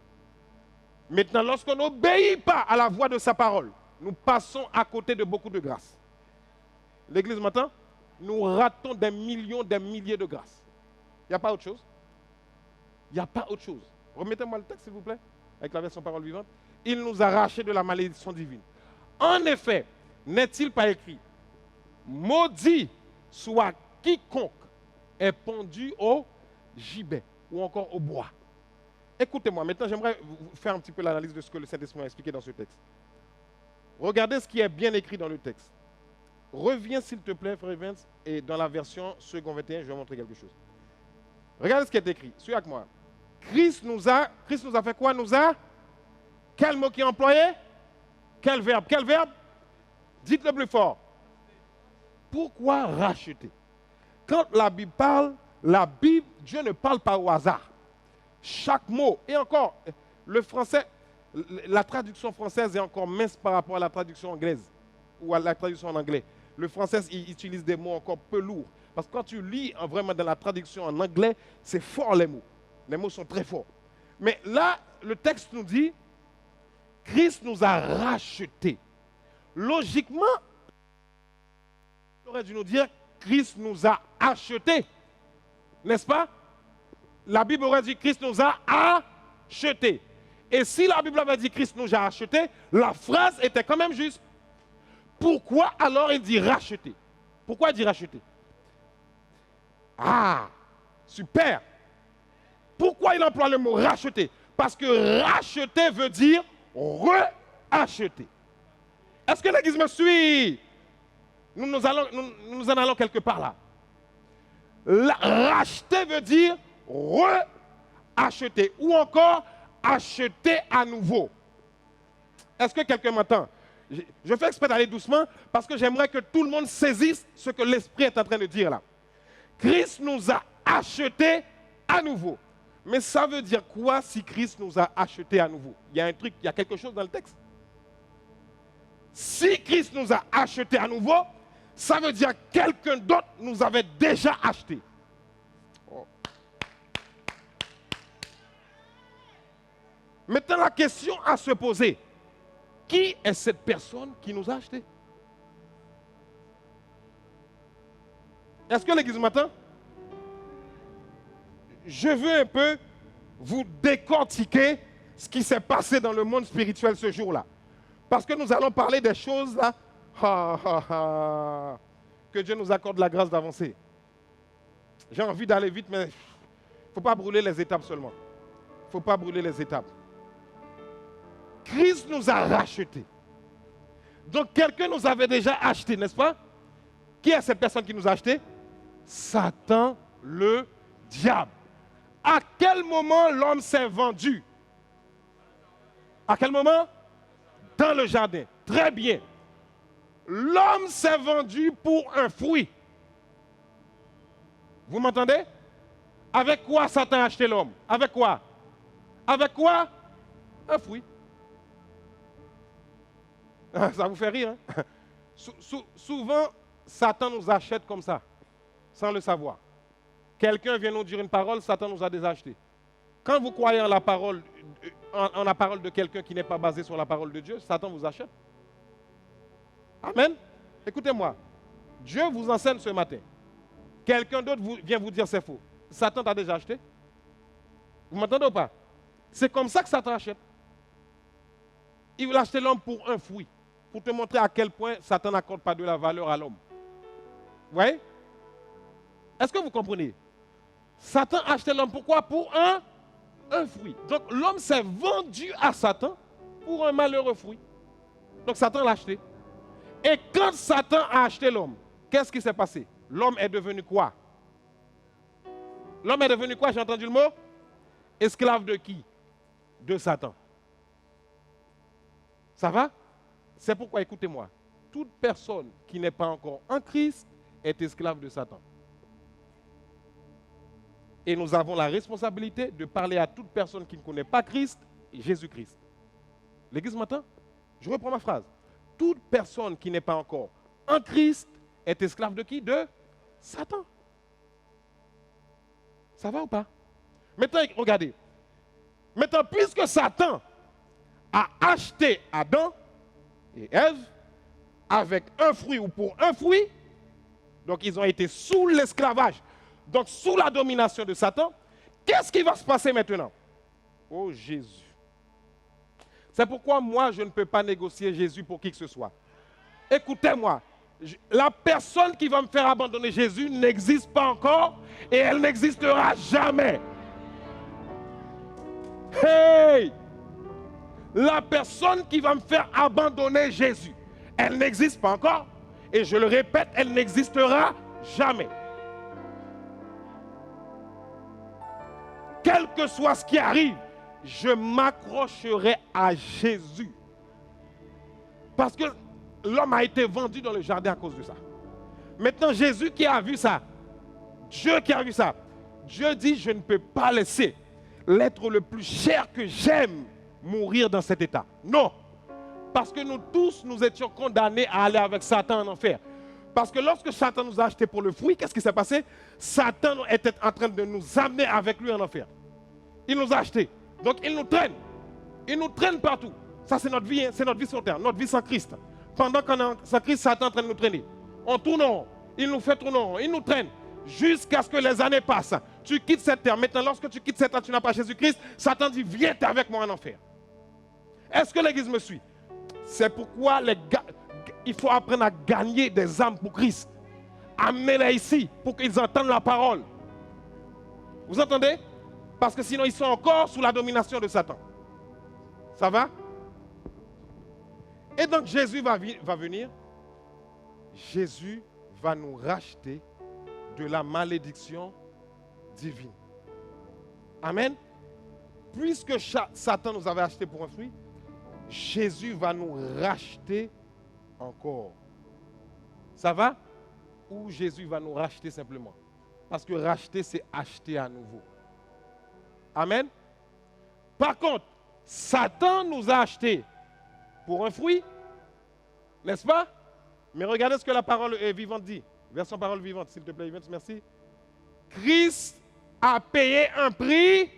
Maintenant, lorsqu'on n'obéit pas à la voix de sa parole, nous passons à côté de beaucoup de grâces. L'Église m'entend? Nous ratons des millions, des milliers de grâces. Il n'y a pas autre chose? Il n'y a pas autre chose. Remettez-moi le texte, s'il vous plaît, avec la version parole vivante. Il nous a rachetés de la malédiction divine. En effet, n'est-il pas écrit, maudit soit quiconque est pendu au gibet ou encore au bois. Écoutez-moi, maintenant j'aimerais vous faire un petit peu l'analyse de ce que le Saint-Esprit a expliqué dans ce texte. Regardez ce qui est bien écrit dans le texte. Reviens s'il te plaît, frère Evans, et dans la version second 21, je vais montrer quelque chose. Regardez ce qui est écrit, suis avec moi. Christ nous a fait quoi? Quel mot qui est employé? Quel verbe? Quel verbe? Dites-le plus fort. Pourquoi racheter? Quand la Bible parle, Dieu ne parle pas au hasard. Chaque mot, et encore, le français, la traduction française est encore mince par rapport à la traduction anglaise, ou à la traduction en anglais. Le français, il utilise des mots encore peu lourds. Parce que quand tu lis vraiment dans la traduction en anglais, c'est fort les mots. Les mots sont très forts. Mais là, le texte nous dit, Christ nous a rachetés. Logiquement, il aurait dû nous dire, Christ nous a achetés. N'est-ce pas? La Bible aurait dit, Christ nous a achetés. Et si la Bible avait dit, Christ nous a achetés, la phrase était quand même juste. Pourquoi alors il dit racheter? Pourquoi il dit racheter? Ah, super. Pourquoi il emploie le mot racheter? Parce que racheter veut dire re-acheter. Est-ce que l'Église me suit? Nous en allons quelque part là. Racheter veut dire re-acheter ou encore acheter à nouveau. Est-ce que quelqu'un m'entend? Je fais exprès d'aller doucement parce que j'aimerais que tout le monde saisisse ce que l'Esprit est en train de dire là. Christ nous a achetés à nouveau. Mais ça veut dire quoi si Christ nous a achetés à nouveau? Il y a un truc, il y a quelque chose dans le texte. Si Christ nous a achetés à nouveau, ça veut dire que quelqu'un d'autre nous avait déjà achetés. Oh. Maintenant, la question à se poser, qui est cette personne qui nous a achetés? Est-ce que l'église m'entend? Je veux un peu vous décortiquer ce qui s'est passé dans le monde spirituel ce jour-là. Parce que nous allons parler des choses là, que Dieu nous accorde la grâce d'avancer. J'ai envie d'aller vite, mais il ne faut pas brûler les étapes seulement. Il ne faut pas brûler les étapes. Christ nous a rachetés. Donc quelqu'un nous avait déjà achetés, n'est-ce pas? Qui est cette personne qui nous a achetés? Satan, le diable. À quel moment l'homme s'est vendu? À quel moment? Dans le jardin. Très bien. L'homme s'est vendu pour un fruit. Vous m'entendez? Avec quoi Satan a acheté l'homme? Avec quoi? Avec quoi? Un fruit. Ça vous fait rire, hein? Souvent, Satan nous achète comme ça, sans le savoir. Quelqu'un vient nous dire une parole, Satan nous a déjà acheté. Quand vous croyez en la parole, de quelqu'un qui n'est pas basé sur la parole de Dieu, Satan vous achète. Amen. Écoutez-moi, Dieu vous enseigne ce matin. Quelqu'un d'autre vient vous dire c'est faux. Satan t'a déjà acheté. Vous m'entendez ou pas? C'est comme ça que Satan achète. Il veut acheter l'homme pour un fruit, pour te montrer à quel point Satan n'accorde pas de la valeur à l'homme. Vous voyez? Est-ce que vous comprenez? Satan a acheté l'homme pourquoi? Pour un fruit. Donc l'homme s'est vendu à Satan pour un malheureux fruit. Donc Satan l'a acheté. Et quand Satan a acheté l'homme, qu'est-ce qui s'est passé? L'homme est devenu quoi? L'homme est devenu quoi? J'ai entendu le mot? Esclave de qui? De Satan. Ça va? C'est pourquoi, écoutez-moi, toute personne qui n'est pas encore en Christ est esclave de Satan. Et nous avons la responsabilité de parler à toute personne qui ne connaît pas Christ, Jésus-Christ. L'église m'entend? Je reprends ma phrase. Toute personne qui n'est pas encore en Christ est esclave de qui? De Satan. Ça va ou pas? Maintenant, regardez. Maintenant, puisque Satan a acheté Adam et Ève avec un fruit ou pour un fruit, donc ils ont été sous l'esclavage, donc sous la domination de Satan, qu'est-ce qui va se passer maintenant? Oh Jésus. C'est pourquoi moi je ne peux pas négocier Jésus pour qui que ce soit. Écoutez-moi, la personne qui va me faire abandonner Jésus n'existe pas encore et elle n'existera jamais. Hey! La personne qui va me faire abandonner Jésus, elle n'existe pas encore. Et je le répète, elle n'existera jamais. Quel que soit ce qui arrive, je m'accrocherai à Jésus. Parce que l'homme a été vendu dans le jardin à cause de ça. Maintenant, Jésus qui a vu ça, Dieu qui a vu ça, Dieu dit, je ne peux pas laisser l'être le plus cher que j'aime mourir dans cet état. Non. Parce que nous tous, nous étions condamnés à aller avec Satan en enfer. Parce que lorsque Satan nous a achetés pour le fruit, qu'est-ce qui s'est passé? Satan était en train de nous amener avec lui en enfer. Il nous a achetés. Donc il nous traîne. Il nous traîne partout. Ça c'est notre vie, hein? C'est notre vie sur terre, notre vie sans Christ. Pendant qu'on est sans Christ, Satan est en train de nous traîner. On tourne en rond. Il nous fait tourner en rond. Il nous traîne. Jusqu'à ce que les années passent. Tu quittes cette terre. Maintenant, lorsque tu quittes cette terre, tu n'as pas Jésus-Christ. Satan dit, viens avec moi en enfer. Est-ce que l'église me suit? C'est pourquoi il faut apprendre à gagner des âmes pour Christ. Amenez-les ici pour qu'ils entendent la parole. Vous entendez? Parce que sinon, ils sont encore sous la domination de Satan. Ça va? Et donc, Jésus va venir. Jésus va nous racheter de la malédiction divine. Amen. Puisque Satan nous avait acheté pour un fruit, Jésus va nous racheter encore. Ça va? Ou Jésus va nous racheter simplement? Parce que racheter, c'est acheter à nouveau. Amen. Par contre, Satan nous a achetés pour un fruit, n'est-ce pas? Mais regardez ce que la parole vivante dit. Version parole vivante, s'il te plaît, vivante, merci. Christ a payé un prix.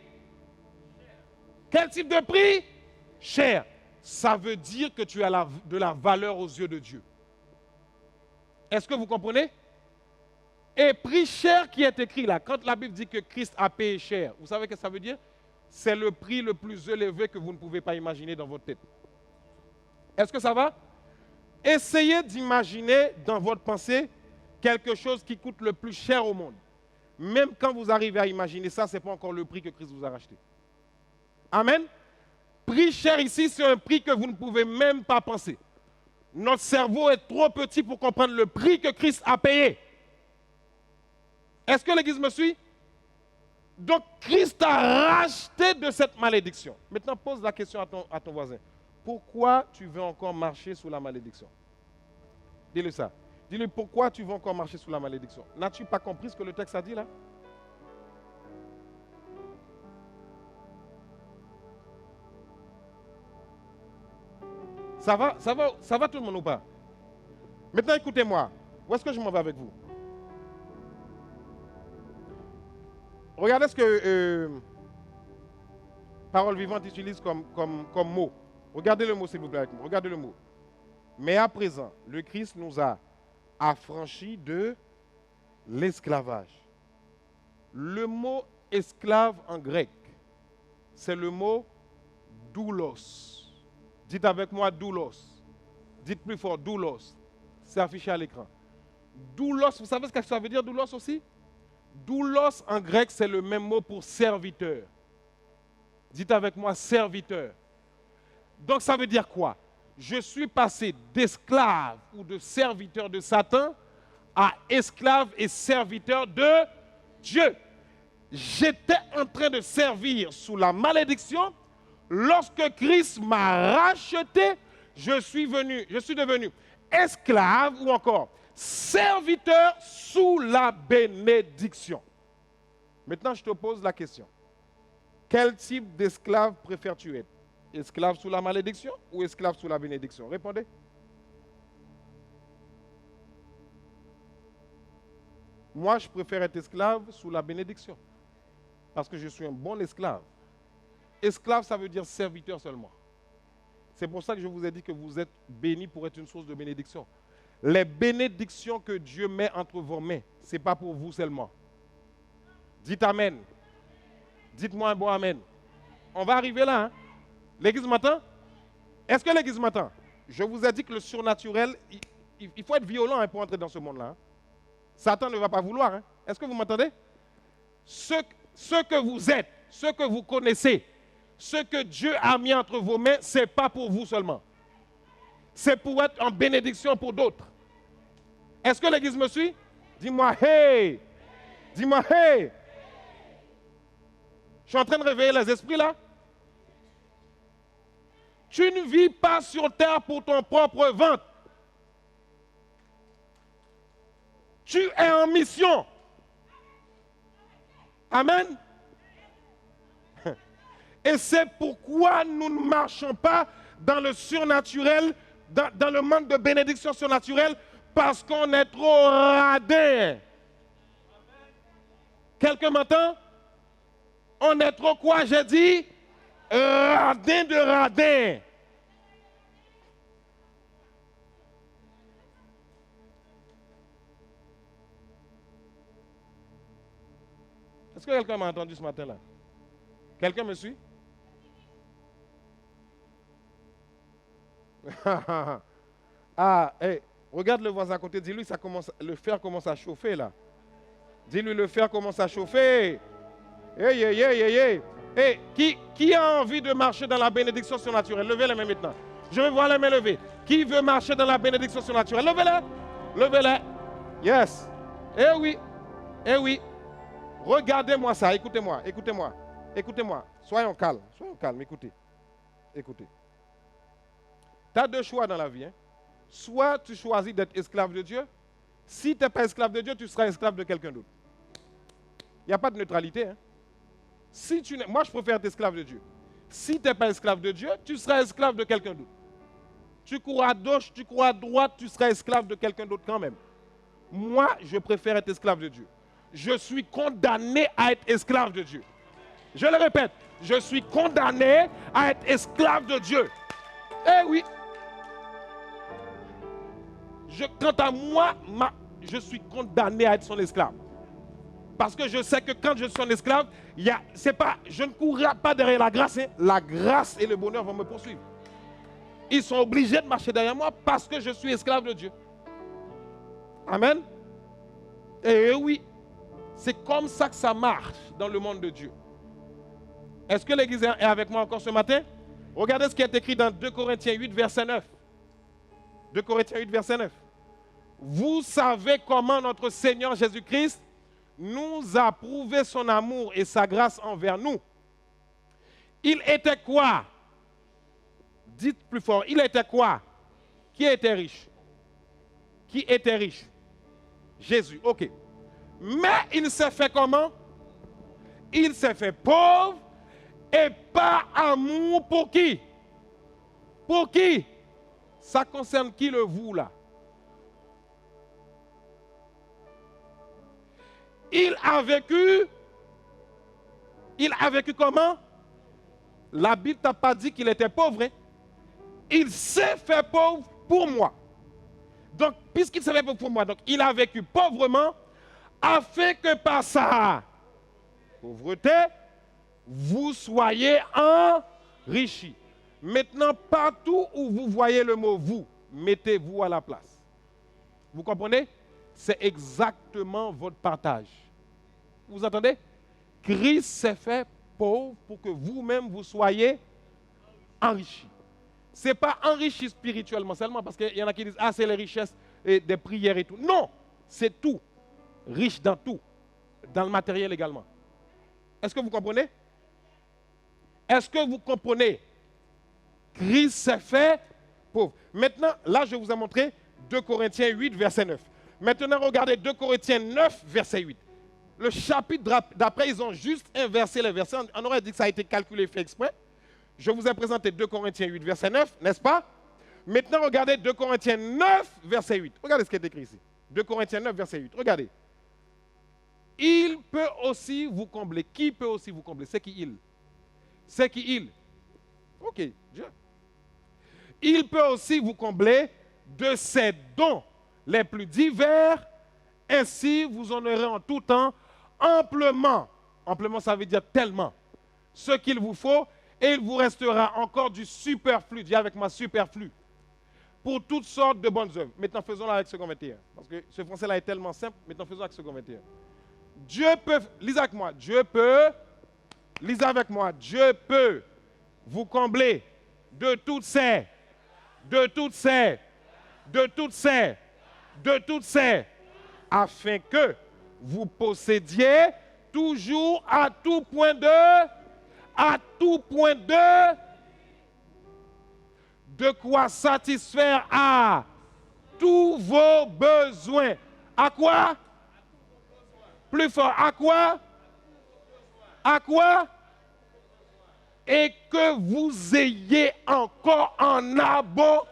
Quel type de prix? Cher. Ça veut dire que tu as de la valeur aux yeux de Dieu. Est-ce que vous comprenez? Et prix cher qui est écrit là, quand la Bible dit que Christ a payé cher, vous savez ce que ça veut dire? C'est le prix le plus élevé que vous ne pouvez pas imaginer dans votre tête. Est-ce que ça va? Essayez d'imaginer dans votre pensée quelque chose qui coûte le plus cher au monde. Même quand vous arrivez à imaginer ça, ce n'est pas encore le prix que Christ vous a racheté. Amen. Prix cher ici, c'est un prix que vous ne pouvez même pas penser. Notre cerveau est trop petit pour comprendre le prix que Christ a payé. Est-ce que l'Église me suit? Donc, Christ a racheté de cette malédiction. Maintenant, pose la question à ton voisin. Pourquoi tu veux encore marcher sous la malédiction? Dis-le ça. Dis-lui, pourquoi tu veux encore marcher sous la malédiction? N'as-tu pas compris ce que le texte a dit là? Ça va tout le monde ou pas? Maintenant, écoutez-moi. Où est-ce que je m'en vais avec vous? Regardez ce que Parole Vivante utilise comme mot. Regardez le mot, s'il vous plaît, avec moi. Regardez le mot. Mais à présent, le Christ nous a affranchis de l'esclavage. Le mot esclave en grec, c'est le mot doulos. Dites avec moi doulos. Dites plus fort doulos. C'est affiché à l'écran. Doulos, vous savez ce que ça veut dire doulos aussi? Doulos en grec, c'est le même mot pour serviteur. Dites avec moi serviteur. Donc ça veut dire quoi? Je suis passé d'esclave ou de serviteur de Satan à esclave et serviteur de Dieu. J'étais en train de servir sous la malédiction. Lorsque Christ m'a racheté, je suis devenu esclave ou encore serviteur sous la bénédiction. Maintenant, je te pose la question. Quel type d'esclave préfères-tu être? Esclave sous la malédiction ou esclave sous la bénédiction? Répondez. Moi, je préfère être esclave sous la bénédiction. Parce que je suis un bon esclave. Esclave, ça veut dire serviteur seulement. C'est pour ça que je vous ai dit que vous êtes bénis pour être une source de bénédiction. Les bénédictions que Dieu met entre vos mains, ce n'est pas pour vous seulement. Dites Amen. Dites-moi un bon Amen. On va arriver là. Hein? L'Église m'entend? Est-ce que l'Église m'entend? Je vous ai dit que le surnaturel, il faut être violent hein, pour entrer dans ce monde-là. Hein? Satan ne va pas vouloir. Hein? Est-ce que vous m'entendez? Ce que vous êtes, ce que vous connaissez, ce que Dieu a mis entre vos mains, ce n'est pas pour vous seulement. C'est pour être en bénédiction pour d'autres. Est-ce que l'Église me suit? Dis-moi hey! Dis-moi hey! Je suis en train de réveiller les esprits là. Tu ne vis pas sur terre pour ton propre ventre. Tu es en mission. Amen. Et c'est pourquoi nous ne marchons pas dans le surnaturel, dans le monde de bénédiction surnaturelle, parce qu'on est trop radin. Quelqu'un m'entend? On est trop quoi, j'ai dit? Radin de radin. Est-ce que quelqu'un m'a entendu ce matin-là? Quelqu'un me suit? Ah, hey, regarde le voisin à côté, dis-lui, le fer commence à chauffer là. Dis-lui, le fer commence à chauffer. Hey, hey, hey, hey, hey. Hey, qui a envie de marcher dans la bénédiction surnaturelle? Levez les mains maintenant. Je veux voir les mains levées. Qui veut marcher dans la bénédiction surnaturelle? Levez-les. Levez-les. Yes. Eh oui. Eh oui. Regardez-moi ça. Écoutez-moi. Écoutez-moi. Écoutez-moi. Soyons calmes. Soyons calmes. Écoutez. Écoutez. Tu as deux choix dans la vie. Hein. Soit tu choisis d'être esclave de Dieu. Si tu n'es pas esclave de Dieu, tu seras esclave de quelqu'un d'autre. Il n'y a pas de neutralité. Hein. Si tu moi, je préfère être esclave de Dieu. Si tu n'es pas esclave de Dieu, tu seras esclave de quelqu'un d'autre. Tu cours à gauche, tu cours à droite, tu seras esclave de quelqu'un d'autre quand même. Moi, je préfère être esclave de Dieu. Je suis condamné à être esclave de Dieu. Je le répète, je suis condamné à être esclave de Dieu. Eh oui. Quant à moi, je suis condamné à être son esclave. Parce que je sais que quand je suis son esclave, je ne courrai pas derrière la grâce. Hein. La grâce et le bonheur vont me poursuivre. Ils sont obligés de marcher derrière moi parce que je suis esclave de Dieu. Amen. Et oui, c'est comme ça que ça marche dans le monde de Dieu. Est-ce que l'Église est avec moi encore ce matin? Regardez ce qui est écrit dans 2 Corinthiens 8, verset 9. 2 Corinthiens 8, verset 9. Vous savez comment notre Seigneur Jésus-Christ nous a prouvé son amour et sa grâce envers nous. Il était quoi? Dites plus fort. Il était quoi? Qui était riche? Qui était riche? Jésus, ok. Mais il s'est fait comment? Il s'est fait pauvre et par amour pour qui? Pour qui? Ça concerne qui le vous là? Il a vécu comment? La Bible t'a pas dit qu'il était pauvre. Hein? Il s'est fait pauvre pour moi. Donc, puisqu'il s'est fait pauvre pour moi, donc il a vécu pauvrement afin que par sa pauvreté, vous soyez enrichis. Maintenant, partout où vous voyez le mot vous, mettez-vous à la place. Vous comprenez? C'est exactement votre partage. Vous entendez? Christ s'est fait pauvre pour que vous-même vous soyez enrichis. Ce n'est pas enrichi spirituellement seulement, parce qu'il y en a qui disent, ah, c'est les richesses et des prières et tout. Non, c'est tout. Riche dans tout. Dans le matériel également. Est-ce que vous comprenez? Est-ce que vous comprenez? Christ s'est fait pauvre. Maintenant, là, je vous ai montré 2 Corinthiens 8, verset 9. Maintenant, regardez 2 Corinthiens 9, verset 8. Le chapitre d'après, ils ont juste inversé les versets. On aurait dit que ça a été calculé, fait exprès. Je vous ai présenté 2 Corinthiens 8, verset 9, n'est-ce pas? Maintenant, regardez 2 Corinthiens 9, verset 8. Regardez ce qui est écrit ici. 2 Corinthiens 9, verset 8. Regardez. Il peut aussi vous combler. Qui peut aussi vous combler? C'est qui il? C'est qui il? Ok, Dieu. Il peut aussi vous combler de ses dons les plus divers. Ainsi, vous en aurez en tout temps amplement. Amplement, ça veut dire tellement. Ce qu'il vous faut, et il vous restera encore du superflu. Dis avec moi, superflu. Pour toutes sortes de bonnes œuvres. Maintenant, faisons-la avec second 21. Parce que ce français-là est tellement simple. Maintenant, faisons avec second 21. Dieu peut, lisez avec moi, Dieu peut, lisez avec moi, Dieu peut vous combler de toutes ces, afin que vous possédiez toujours à tout point de quoi satisfaire à tous vos besoins. À quoi? Plus fort. À quoi? À quoi? Et que vous ayez encore en abondance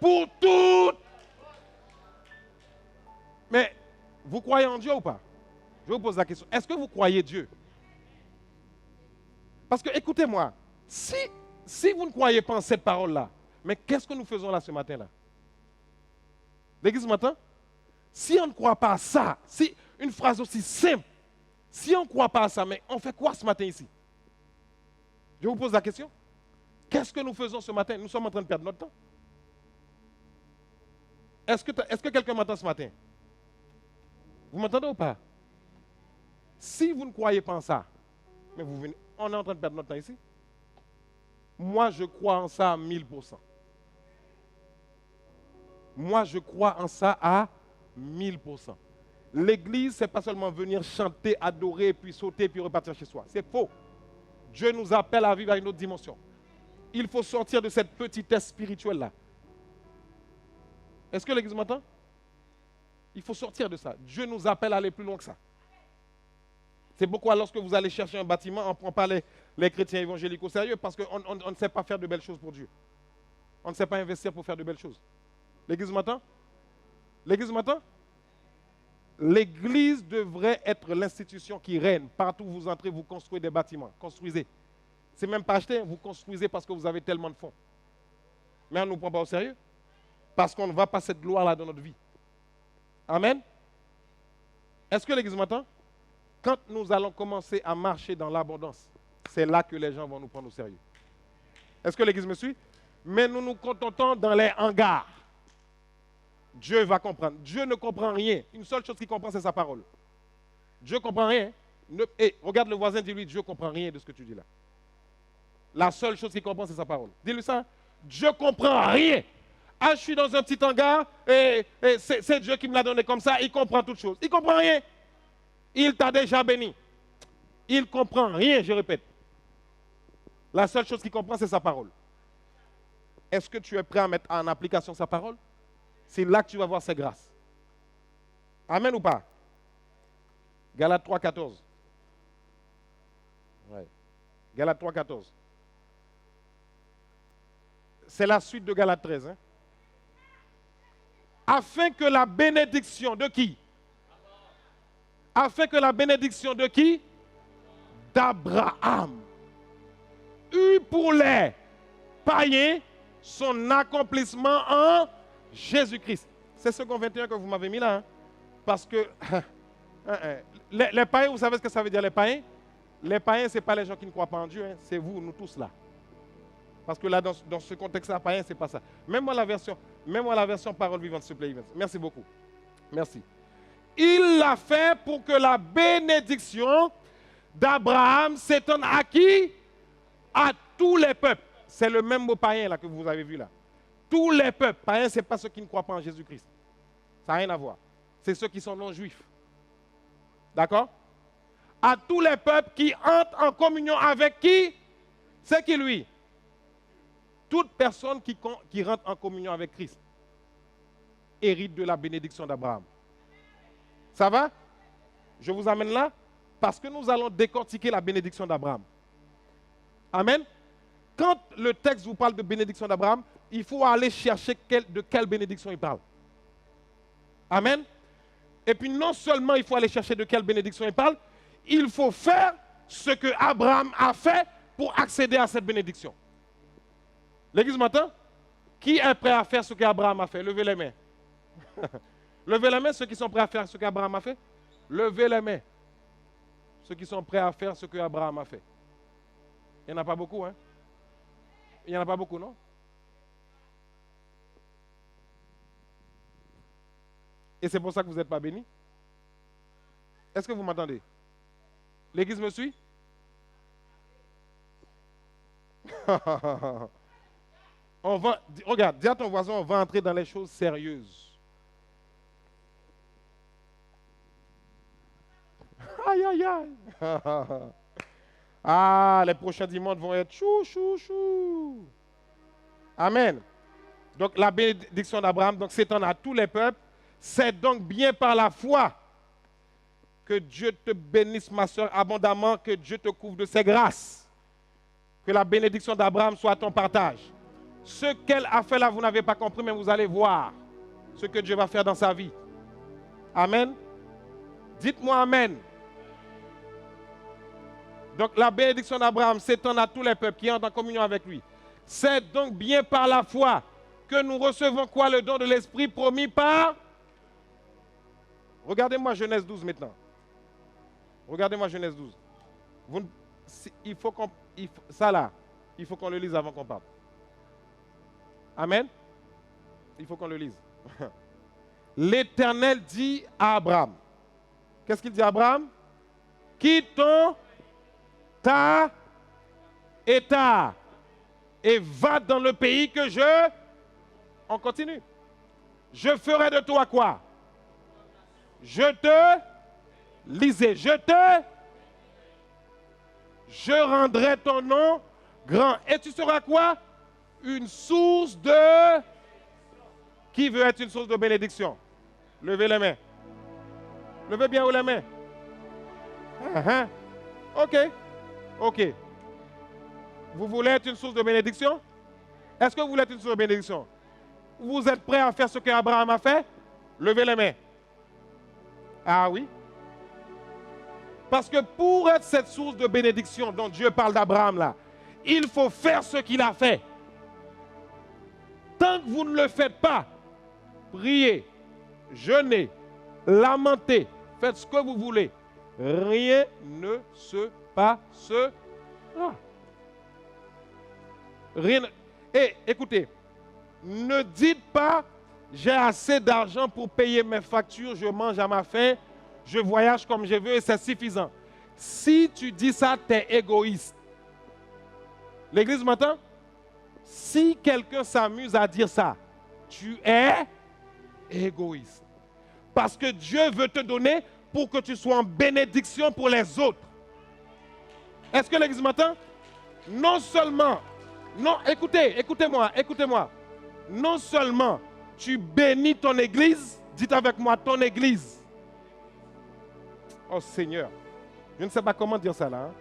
pour toutes. Mais vous croyez en Dieu ou pas? Je vous pose la question. Est-ce que vous croyez Dieu? Parce que écoutez-moi, si vous ne croyez pas en cette parole-là, mais qu'est-ce que nous faisons là ce matin-là? L'église ce matin? Si on ne croit pas à ça, si une phrase aussi simple, si on ne croit pas à ça, mais on fait quoi ce matin ici? Je vous pose la question. Qu'est-ce que nous faisons ce matin? Nous sommes en train de perdre notre temps. Est-ce que quelqu'un m'entend ce matin? Vous m'entendez ou pas? Si vous ne croyez pas en ça, mais vous venez, on est en train de perdre notre temps ici. Moi, je crois en ça à 1000%. Moi, je crois en ça à 1000%. L'église, ce n'est pas seulement venir chanter, adorer, puis sauter, puis repartir chez soi. C'est faux. Dieu nous appelle à vivre à une autre dimension. Il faut sortir de cette petitesse spirituelle-là. Est-ce que l'Église m'entend? Il faut sortir de ça. Dieu nous appelle à aller plus loin que ça. C'est pourquoi lorsque vous allez chercher un bâtiment, on ne prend pas les chrétiens évangéliques au sérieux parce qu'on ne sait pas faire de belles choses pour Dieu. On ne sait pas investir pour faire de belles choses. L'Église m'entend? L'Église m'entend? L'Église devrait être l'institution qui règne. Partout où vous entrez, vous construisez des bâtiments. Construisez. C'est même pas acheter, vous construisez parce que vous avez tellement de fonds. Mais on ne nous prend pas au sérieux. Parce qu'on ne voit pas cette gloire-là dans notre vie. Amen. Est-ce que l'Église m'entend? Quand nous allons commencer à marcher dans l'abondance, c'est là que les gens vont nous prendre au sérieux. Est-ce que l'Église me suit? Mais nous nous contentons dans les hangars. Dieu va comprendre. Dieu ne comprend rien. Une seule chose qu'il comprend, c'est sa parole. Dieu ne comprend rien. Regarde le voisin, dis-lui, Dieu ne comprend rien de ce que tu dis là. La seule chose qu'il comprend, c'est sa parole. Dis-lui ça. Dieu ne comprend rien. Ah, je suis dans un petit hangar et c'est Dieu qui me l'a donné comme ça. Il comprend toutes choses. Il ne comprend rien. Il t'a déjà béni. Il ne comprend rien, je répète. La seule chose qu'il comprend, c'est sa parole. Est-ce que tu es prêt à mettre en application sa parole? C'est là que tu vas voir ses grâces. Amen ou pas? Galates 3, 14. Ouais. Galates 3, 14. C'est la suite de Galates 13. Hein? Afin que la bénédiction de qui? Afin que la bénédiction de qui? D'Abraham eut pour les païens son accomplissement en Jésus-Christ. C'est second 21 que vous m'avez mis là. Hein? Parce que les païens, vous savez ce que ça veut dire les païens? Les païens, ce n'est pas les gens qui ne croient pas en Dieu, hein? C'est vous, nous tous là. Parce que là, dans ce contexte-là, païen, ce n'est pas ça. Même moi la version parole vivante, s'il te plaît. Merci beaucoup. Merci. Il l'a fait pour que la bénédiction d'Abraham s'étende à qui? À tous les peuples. C'est le même mot païen là que vous avez vu là. Tous les peuples. Païens, ce n'est pas ceux qui ne croient pas en Jésus-Christ. Ça n'a rien à voir. C'est ceux qui sont non-juifs. D'accord? À tous les peuples qui entrent en communion avec qui? C'est qui lui? Toute personne qui rentre en communion avec Christ hérite de la bénédiction d'Abraham. Ça va? Je vous amène là parce que nous allons décortiquer la bénédiction d'Abraham. Amen. Quand le texte vous parle de bénédiction d'Abraham, il faut aller chercher de quelle bénédiction il parle. Amen. Et puis non seulement il faut aller chercher de quelle bénédiction il parle, il faut faire ce que Abraham a fait pour accéder à cette bénédiction. L'Église m'entend? Qui est prêt à faire ce qu'Abraham a fait? Levez les mains. Levez les mains, ceux qui sont prêts à faire ce qu'Abraham a fait. Levez les mains. Ceux qui sont prêts à faire ce qu'Abraham a fait. Il n'y en a pas beaucoup, hein? Il n'y en a pas beaucoup, non? Et c'est pour ça que vous n'êtes pas bénis? Est-ce que vous m'entendez? L'Église me suit? Regarde, dis à ton voisin, on va entrer dans les choses sérieuses. Aïe, aïe, aïe. Ah, les prochains dimanches vont être chou, chou, chou. Amen. Donc la bénédiction d'Abraham s'étend à tous les peuples. C'est donc bien par la foi que Dieu te bénisse, ma soeur, abondamment, que Dieu te couvre de ses grâces. Que la bénédiction d'Abraham soit ton partage. Ce qu'elle a fait là, vous n'avez pas compris, mais vous allez voir ce que Dieu va faire dans sa vie. Amen. Dites-moi Amen. Donc la bénédiction d'Abraham s'étend à tous les peuples qui entrent en communion avec lui. C'est donc bien par la foi que nous recevons quoi? Le don de l'Esprit promis par... Regardez-moi Genèse 12 maintenant. Regardez-moi Genèse 12. Il faut qu'on le lise avant qu'on parte. Amen. Il faut qu'on le lise. L'Éternel dit à Abraham. Qu'est-ce qu'il dit à Abraham? Quitte ton ta état et va dans le pays que je... On continue. Je ferai de toi quoi? Je te... Lisez. Je rendrai ton nom Grand. Et tu seras quoi? Une source de... Qui veut être une source de bénédiction? Levez les mains. Levez bien haut les mains. OK. OK. Vous voulez être une source de bénédiction? Est-ce que vous voulez être une source de bénédiction? Vous êtes prêts à faire ce qu'Abraham a fait? Levez les mains. Ah oui. Parce que pour être cette source de bénédiction dont Dieu parle d'Abraham là, il faut faire ce qu'il a fait. Tant que vous ne le faites pas, priez, jeûnez, lamentez, faites ce que vous voulez. Rien ne se passera. Rien. Et écoutez, ne dites pas, j'ai assez d'argent pour payer mes factures, je mange à ma faim, je voyage comme je veux et c'est suffisant. Si tu dis ça, tu es égoïste. L'église m'entend? Si quelqu'un s'amuse à dire ça, tu es égoïste. Parce que Dieu veut te donner pour que tu sois en bénédiction pour les autres. Est-ce que l'église m'entend? Non seulement, non, écoutez-moi. Non seulement tu bénis ton église, dites avec moi ton église. Oh Seigneur, je ne sais pas comment dire ça là.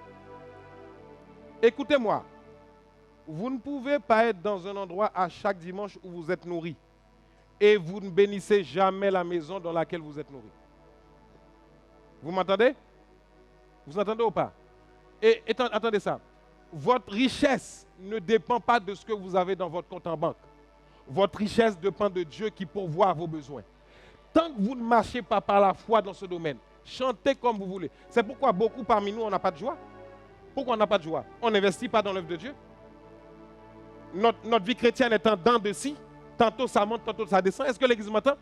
Écoutez-moi, vous ne pouvez pas être dans un endroit à chaque dimanche où vous êtes nourri et vous ne bénissez jamais la maison dans laquelle vous êtes nourri. Vous m'entendez? Vous entendez ou pas? Et attendez ça. Votre richesse ne dépend pas de ce que vous avez dans votre compte en banque. Votre richesse dépend de Dieu qui pourvoit à vos besoins. Tant que vous ne marchez pas par la foi dans ce domaine, chantez comme vous voulez. C'est pourquoi beaucoup parmi nous, on n'a pas de joie. Pourquoi on n'a pas de joie? On n'investit pas dans l'œuvre de Dieu. Notre vie chrétienne est en dents de scie. Tantôt ça monte, tantôt ça descend. Est-ce que l'église m'entend?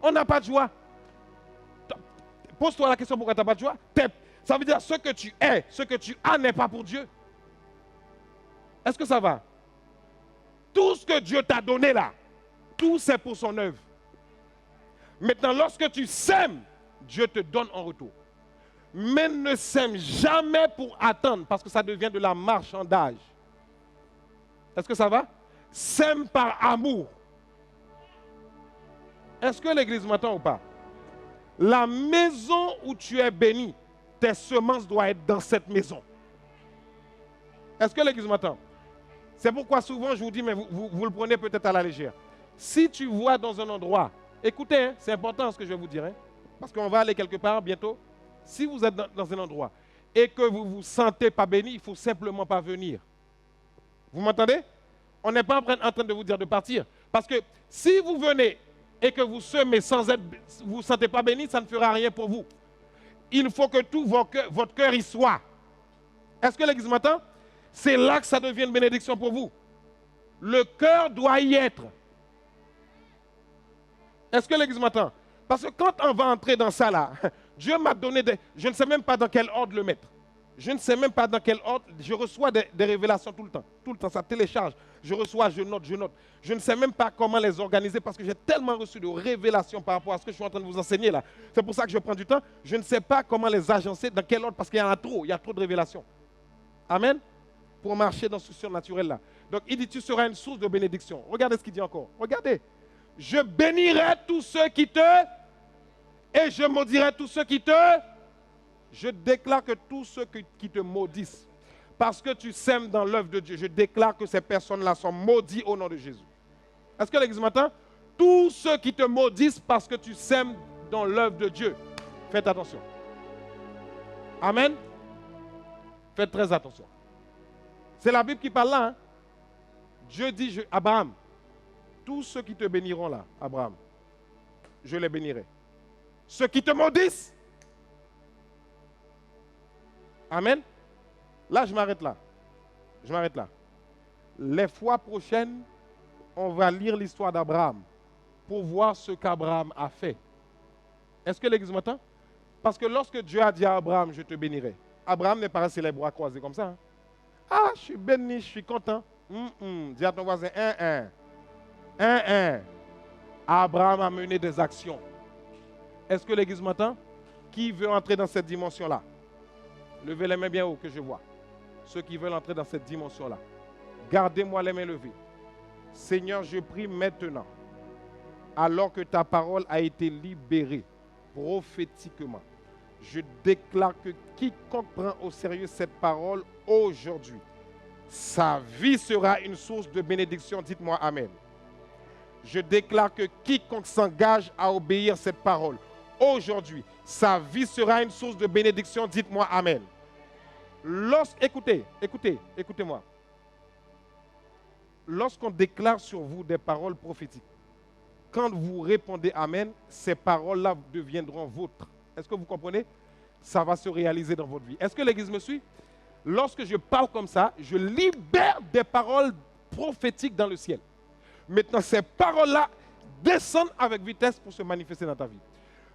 On n'a pas de joie. Pose-toi la question pourquoi tu n'as pas de joie. Ça veut dire ce que tu es, ce que tu as n'est pas pour Dieu. Est-ce que ça va? Tout ce que Dieu t'a donné là, tout c'est pour son œuvre. Maintenant, lorsque tu sèmes, Dieu te donne en retour. Mais ne sème jamais pour attendre, parce que ça devient de la marchandage. Est-ce que ça va? Sème par amour. Est-ce que l'église m'entend ou pas? La maison où tu es béni, tes semences doivent être dans cette maison. Est-ce que l'église m'entend? C'est pourquoi souvent je vous dis, mais vous le prenez peut-être à la légère. Si tu vois dans un endroit, écoutez, hein, c'est important ce que je vais vous dire, hein, parce qu'on va aller quelque part bientôt. Si vous êtes dans un endroit et que vous ne vous sentez pas béni, il ne faut simplement pas venir. Vous m'entendez? On n'est pas en train de vous dire de partir. Parce que si vous venez et que vous semez sans être, vous ne vous sentez pas béni, ça ne fera rien pour vous. Il faut que tout votre cœur y soit. Est-ce que l'église m'entend? C'est là que ça devient une bénédiction pour vous. Le cœur doit y être. Est-ce que l'église m'entend? Parce que quand on va entrer dans ça là, Dieu m'a donné des... Je ne sais même pas dans quel ordre le mettre. Je ne sais même pas dans quel ordre. Je reçois des révélations tout le temps. Tout le temps, ça télécharge. Je reçois, je note. Je ne sais même pas comment les organiser parce que j'ai tellement reçu de révélations par rapport à ce que je suis en train de vous enseigner là. C'est pour ça que je prends du temps. Je ne sais pas comment les agencer, dans quel ordre, parce qu'il y en a trop. Il y a trop de révélations. Amen. Pour marcher dans ce surnaturel là. Donc il dit, tu seras une source de bénédiction. Regardez ce qu'il dit encore. Regardez. Je bénirai tous ceux qui te... Et je maudirai tous ceux qui te... Je déclare que tous ceux qui te maudissent, parce que tu sèmes dans l'œuvre de Dieu, je déclare que ces personnes-là sont maudites au nom de Jésus. Est-ce que l'église m'entend? Tous ceux qui te maudissent parce que tu sèmes dans l'œuvre de Dieu. Faites attention. Amen. Faites très attention. C'est la Bible qui parle là. Hein? Dieu dit, Abraham, tous ceux qui te béniront là, Abraham, je les bénirai. Ceux qui te maudissent, amen. Là, je m'arrête là. Les fois prochaines, on va lire l'histoire d'Abraham pour voir ce qu'Abraham a fait. Est-ce que l'église m'entend? Parce que lorsque Dieu a dit à Abraham, je te bénirai, Abraham n'est pas resté les bras croisés comme ça. Hein? Ah, je suis béni, je suis content. Dis à ton voisin, Abraham a mené des actions. Est-ce que l'église m'entend? Qui veut entrer dans cette dimension-là? Levez les mains bien haut que je vois. Ceux qui veulent entrer dans cette dimension-là. Gardez-moi les mains levées. Seigneur, je prie maintenant, alors que ta parole a été libérée prophétiquement, je déclare que quiconque prend au sérieux cette parole aujourd'hui, sa vie sera une source de bénédiction. Dites-moi Amen. Je déclare que quiconque s'engage à obéir cette parole aujourd'hui, sa vie sera une source de bénédiction. Dites-moi Amen. Écoutez-moi. Lorsqu'on déclare sur vous des paroles prophétiques, quand vous répondez Amen, ces paroles-là deviendront vôtres. Est-ce que vous comprenez? Ça va se réaliser dans votre vie. Est-ce que l'Église me suit? Lorsque je parle comme ça, je libère des paroles prophétiques dans le ciel. Maintenant, ces paroles-là descendent avec vitesse pour se manifester dans ta vie.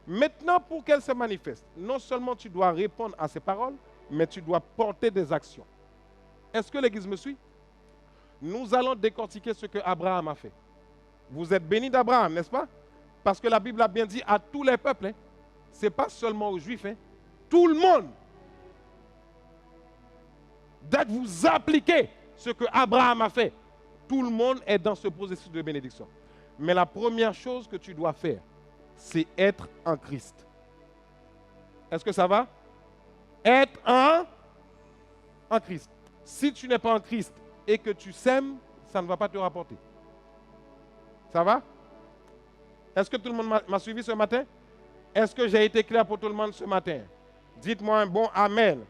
Maintenant, pour qu'elles se manifestent, non seulement tu dois répondre à ces paroles, mais tu dois porter des actions. Est-ce que l'Église me suit? Nous allons décortiquer ce que Abraham a fait. Vous êtes bénis d'Abraham, n'est-ce pas? Parce que la Bible a bien dit à tous les peuples. Ce n'est pas seulement aux Juifs. Tout le monde. Dès que vous appliquez ce que Abraham a fait, tout le monde est dans ce processus de bénédiction. Mais la première chose que tu dois faire, c'est être en Christ. Est-ce que ça va? Être en Christ. Si tu n'es pas en Christ et que tu sèmes, ça ne va pas te rapporter. Ça va? Est-ce que tout le monde m'a suivi ce matin? Est-ce que j'ai été clair pour tout le monde ce matin? Dites-moi un bon Amen.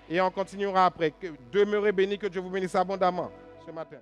Et on continuera après. Demeurez bénis, que Dieu vous bénisse abondamment ce matin.